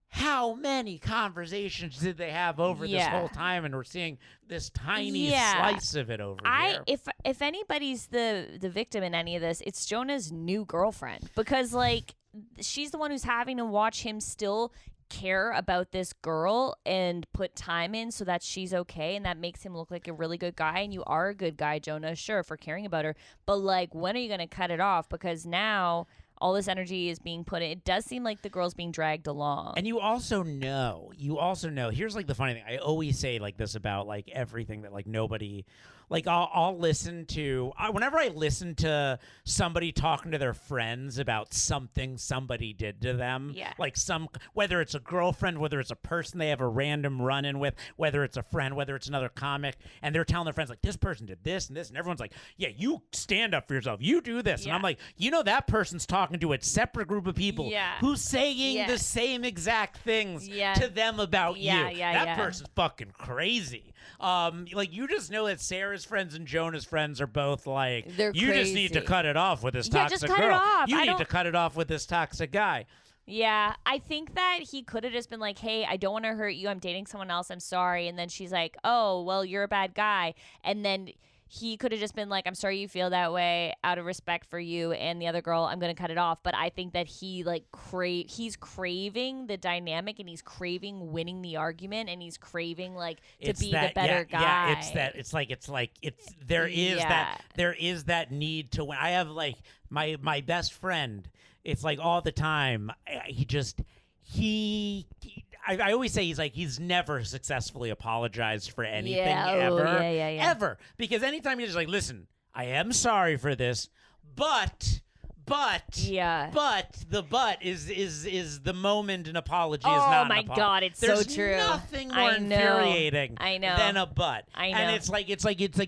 B: how many conversations did they have over this whole time? And we're seeing this tiny slice of it over here.
A: If anybody's the victim in any of this, it's Jonah's new girlfriend, because like she's the one who's having to watch him still care about this girl and put time in so that she's okay, and that makes him look like a really good guy, and you are a good guy, Jonah, sure, for caring about her, but like, when are you going to cut it off? Because now all this energy is being put in. It does seem like the girl's being dragged along.
B: And you also know, here's like the funny thing. I always say like this about like everything that like nobody, like I'll listen to, whenever I listen to somebody talking to their friends about something somebody did to them, like whether it's a girlfriend, whether it's a person they have a random run-in with, whether it's a friend, whether it's another comic, and they're telling their friends like, this person did this and this, and everyone's like, yeah, you stand up for yourself, you do this. And I'm like, that person's talking to a separate group of people who's saying the same exact things to them about you. That person's fucking crazy. Like, you just know that Sarah's friends and Jonah's friends are both like, you just need to cut it off with this toxic girl.
A: It off.
B: You need to cut it off with this toxic guy.
A: Yeah, I think that he could have just been like, hey, I don't want to hurt you. I'm dating someone else. I'm sorry. And then she's like, oh, well, you're a bad guy. And then he could have just been like, I'm sorry you feel that way, out of respect for you and the other girl, I'm going to cut it off. But I think that he like he's craving the dynamic, and he's craving winning the argument, and he's craving like to be the better guy.
B: Yeah, there is that need to win. I have like my best friend, it's like all the time, I always say he's never successly apologized for anything ever. Ever. Because anytime you're just like, listen, I am sorry for this, but the is the moment an apology is not an apology. Oh my
A: God, it's so true.
B: There's nothing more infuriating than a but.
A: I know.
B: And it's like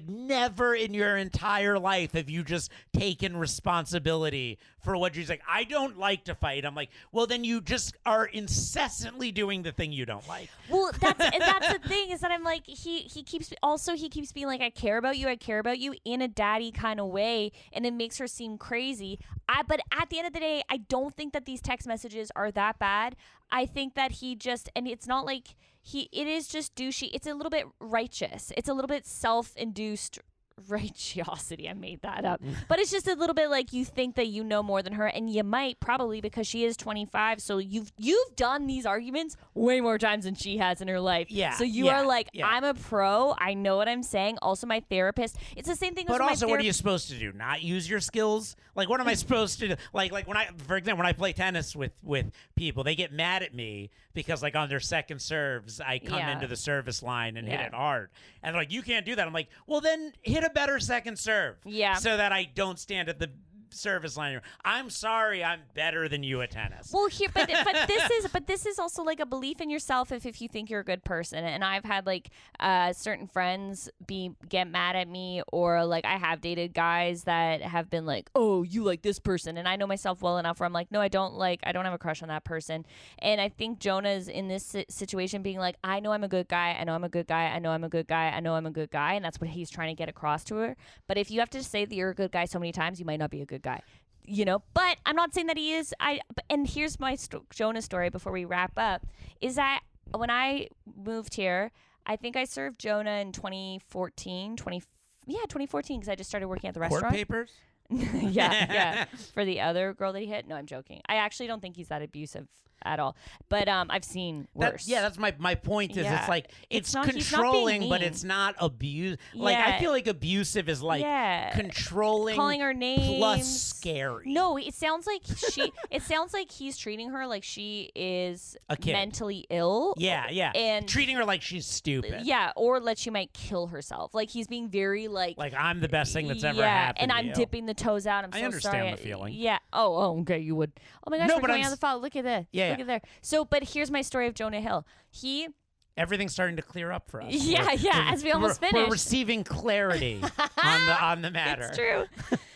B: never in your entire life have you just taken responsibility for what you're like, I don't like to fight. I'm like, well, then you just are incessantly doing the thing you don't like.
A: Well, that's the thing, is that I'm like, he keeps being like, I care about you in a daddy kind of way, and it makes her seem crazy. But at the end of the day, I don't think that these text messages are that bad. I think that and it's not like it is just douchey. It's a little bit righteous. It's a little bit self-induced righteosity. I made that up. But it's just a little bit like, you think that you know more than her, and you might, probably, because she is 25, so you've done these arguments way more times than she has in her life. So you are like, I'm a pro, I know what I'm saying. Also, my therapist, it's the same thing.
B: But also, what are you supposed to do? Not use your skills? Like, what am I supposed to do? Like when for example, when I play tennis with people, they get mad at me because like on their second serves, I come into the service line and hit it hard. And they're like, you can't do that. I'm like, well, then hit a better second serve. So that I don't stand at the service line. I'm sorry, I'm better than you at tennis.
A: Well, but this is also like a belief in yourself if you think you're a good person. And I've had like certain friends get mad at me, or like I have dated guys that have been like, oh, you like this person, and I know myself well enough where I'm like, no, I don't have a crush on that person. And I think Jonah's in this situation being like, I know I'm a good guy, I know I'm a good guy, I know I'm a good guy, I know I'm a good guy, and that's what he's trying to get across to her. But if you have to say that you're a good guy so many times, you might not be a good guy, but I'm not saying that he is. And here's my Jonah story before we wrap up, is that when I moved here, I think I served Jonah in 2014, because I just started working at the restaurant.
B: Court papers?
A: yeah, for the other girl that he hit. No, I'm joking. I actually don't think he's that abusive at all. But I've seen worse.
B: That's my point is it's like it's controlling, but it's not abuse. Like I feel like abusive is like controlling,
A: calling her names,
B: plus scary.
A: No, it sounds like he's treating her like she is
B: a kid,
A: mentally ill.
B: Yeah. And treating her like she's stupid.
A: Yeah, or like she might kill herself. Like he's being very like
B: I'm the best thing that's ever happened.
A: And
B: to
A: I'm
B: you.
A: Dipping the toes out.
B: I understand the feeling.
A: Yeah. Oh, okay. You would. Oh my gosh, we're going on the file. Look at that. Look at there. So, but here's my story of Jonah Hill.
B: Everything's starting to clear up for us.
A: As we almost finished.
B: We're receiving clarity on the matter.
A: It's true.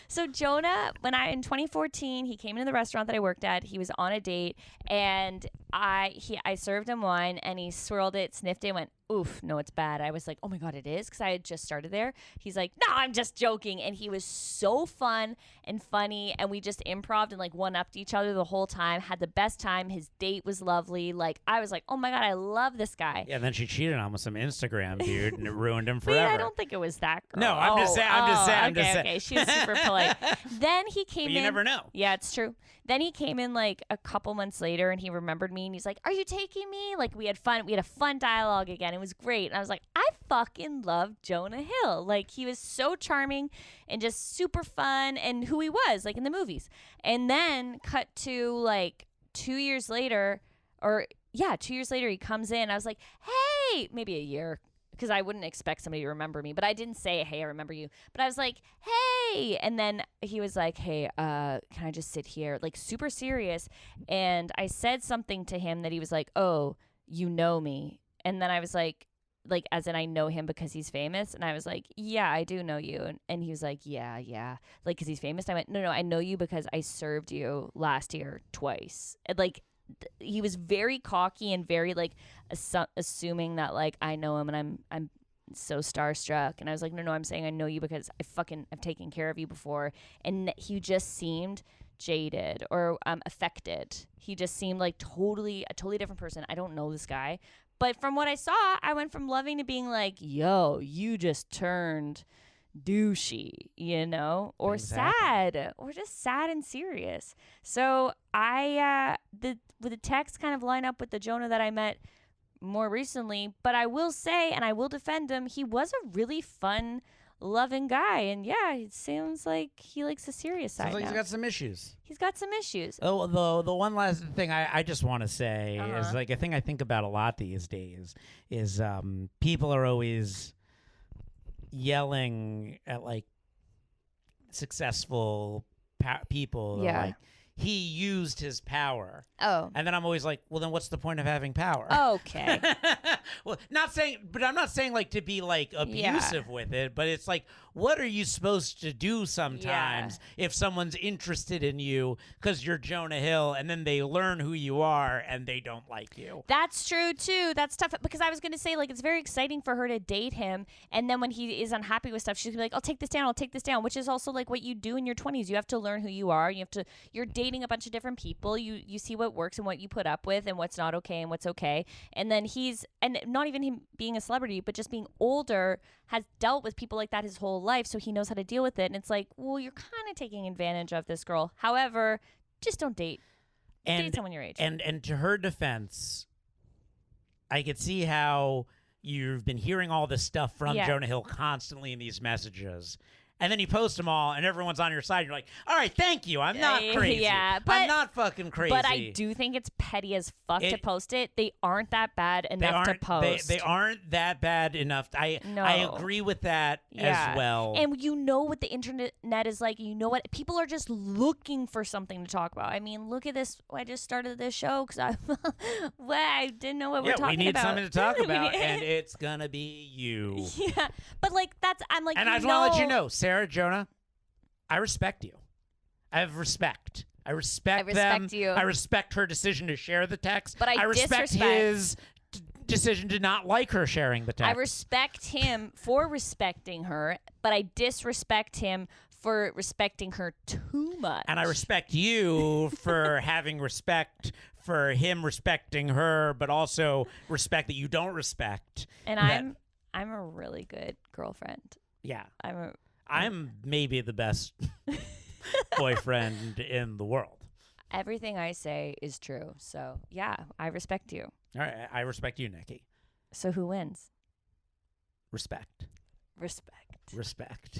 A: So Jonah, in 2014, he came into the restaurant that I worked at. He was on a date, and I served him wine, and he swirled it, sniffed it, and went, oof, no, it's bad. I was like, oh my God, it is? Because I had just started there. He's like, no, I'm just joking. And he was so fun and funny, and we just improv'd and like one-upped each other the whole time, had the best time. His date was lovely. Like, I was like, oh my God, I love this guy.
B: Yeah, and then she cheated on him with some Instagram dude, and it ruined him forever.
A: I don't think it was that girl.
B: No, I'm just saying.
A: Okay. She was super polite. like, then he came
B: But
A: in.
B: you never know.
A: Yeah, it's true. Then he came in like a couple months later and he remembered me and he's like, "Are you taking me?" Like we had fun. We had a fun dialogue again. It was great. And I was like, I fucking love Jonah Hill. Like he was so charming and just super fun and who he was like in the movies. And then cut to like 2 years later, or yeah, 2 years later he comes in. I was like, "Hey," maybe a year, because I wouldn't expect somebody to remember me, but I didn't say, "Hey, I remember you." But I was like, "Hey," and then he was like, "Hey, can I just sit here?" Like super serious. And I said something to him that he was like, "Oh, you know me." And then I was like as in I know him because he's famous. And I was like, "Yeah, I do know you." And he was like, yeah, like because he's famous. And I went, no, I know you because I served you last year twice. And like he was very cocky and very like assuming that like I know him and I'm so starstruck. And I was like, no, I'm saying I know you because I've taken care of you before. And he just seemed jaded or affected. He just seemed like a totally different person. I don't know this guy, but from what I saw, I went from loving to being like, yo, you just turned douchey, or sad, or just sad and serious. So the text kind of line up with the Jonah that I met more recently, but I will say, and I will defend him, he was a really fun, loving guy, and yeah, it sounds like he likes the serious side.
B: Sounds like
A: now.
B: he's got some issues.
A: He's got some issues.
B: Oh, the one last thing I just want to say is like a thing I think about a lot these days is people are always yelling at like successful people.
A: Yeah.
B: Like, he used his power.
A: Oh.
B: And then I'm always like, well, then what's the point of having power?
A: Okay.
B: Well, I'm not saying like to be like abusive with it, but it's like, what are you supposed to do sometimes if someone's interested in you because you're Jonah Hill and then they learn who you are and they don't like you?
A: That's true too. That's tough because I was going to say like it's very exciting for her to date him, and then when he is unhappy with stuff, she's gonna be like, I'll take this down, which is also like what you do in your 20s. You have to learn who you are. You're dating a bunch of different people. You see what works and what you put up with and what's not okay and what's okay. And then and not even him being a celebrity, but just being older, has dealt with people like that his whole life, so he knows how to deal with it. And it's like, well, you're kind of taking advantage of this girl. However, just don't date someone your age.
B: And to her defense, I could see how you've been hearing all this stuff from Jonah Hill constantly in these messages. And then you post them all, and everyone's on your side. You're like, all right, thank you. I'm not crazy.
A: Yeah,
B: I'm not fucking crazy.
A: But I do think it's petty as fuck to post it. They aren't that bad enough to post.
B: They aren't that bad enough. I agree with that as well.
A: And you know what the internet is like. You know what? People are just looking for something to talk about. I mean, look at this. I just started this show because I didn't know what we're talking about.
B: We need something to talk about, and it's going to be you.
A: Yeah. But like, I'm like,
B: and I just want to let you know, Sarah, Jonah, I respect you. I have respect. I respect them.
A: You.
B: I respect her decision to share the text.
A: But I
B: respect his decision to not like her sharing the text.
A: I respect him for respecting her, but I disrespect him for respecting her too much.
B: And I respect you for having respect for him respecting her, but also respect that you don't respect.
A: And I'm a really good girlfriend.
B: Yeah.
A: I'm
B: maybe the best boyfriend in the world.
A: Everything I say is true. So, yeah, I respect you.
B: All right. I respect you, Nikki.
A: So who wins?
B: Respect.
A: Respect.
B: Respect.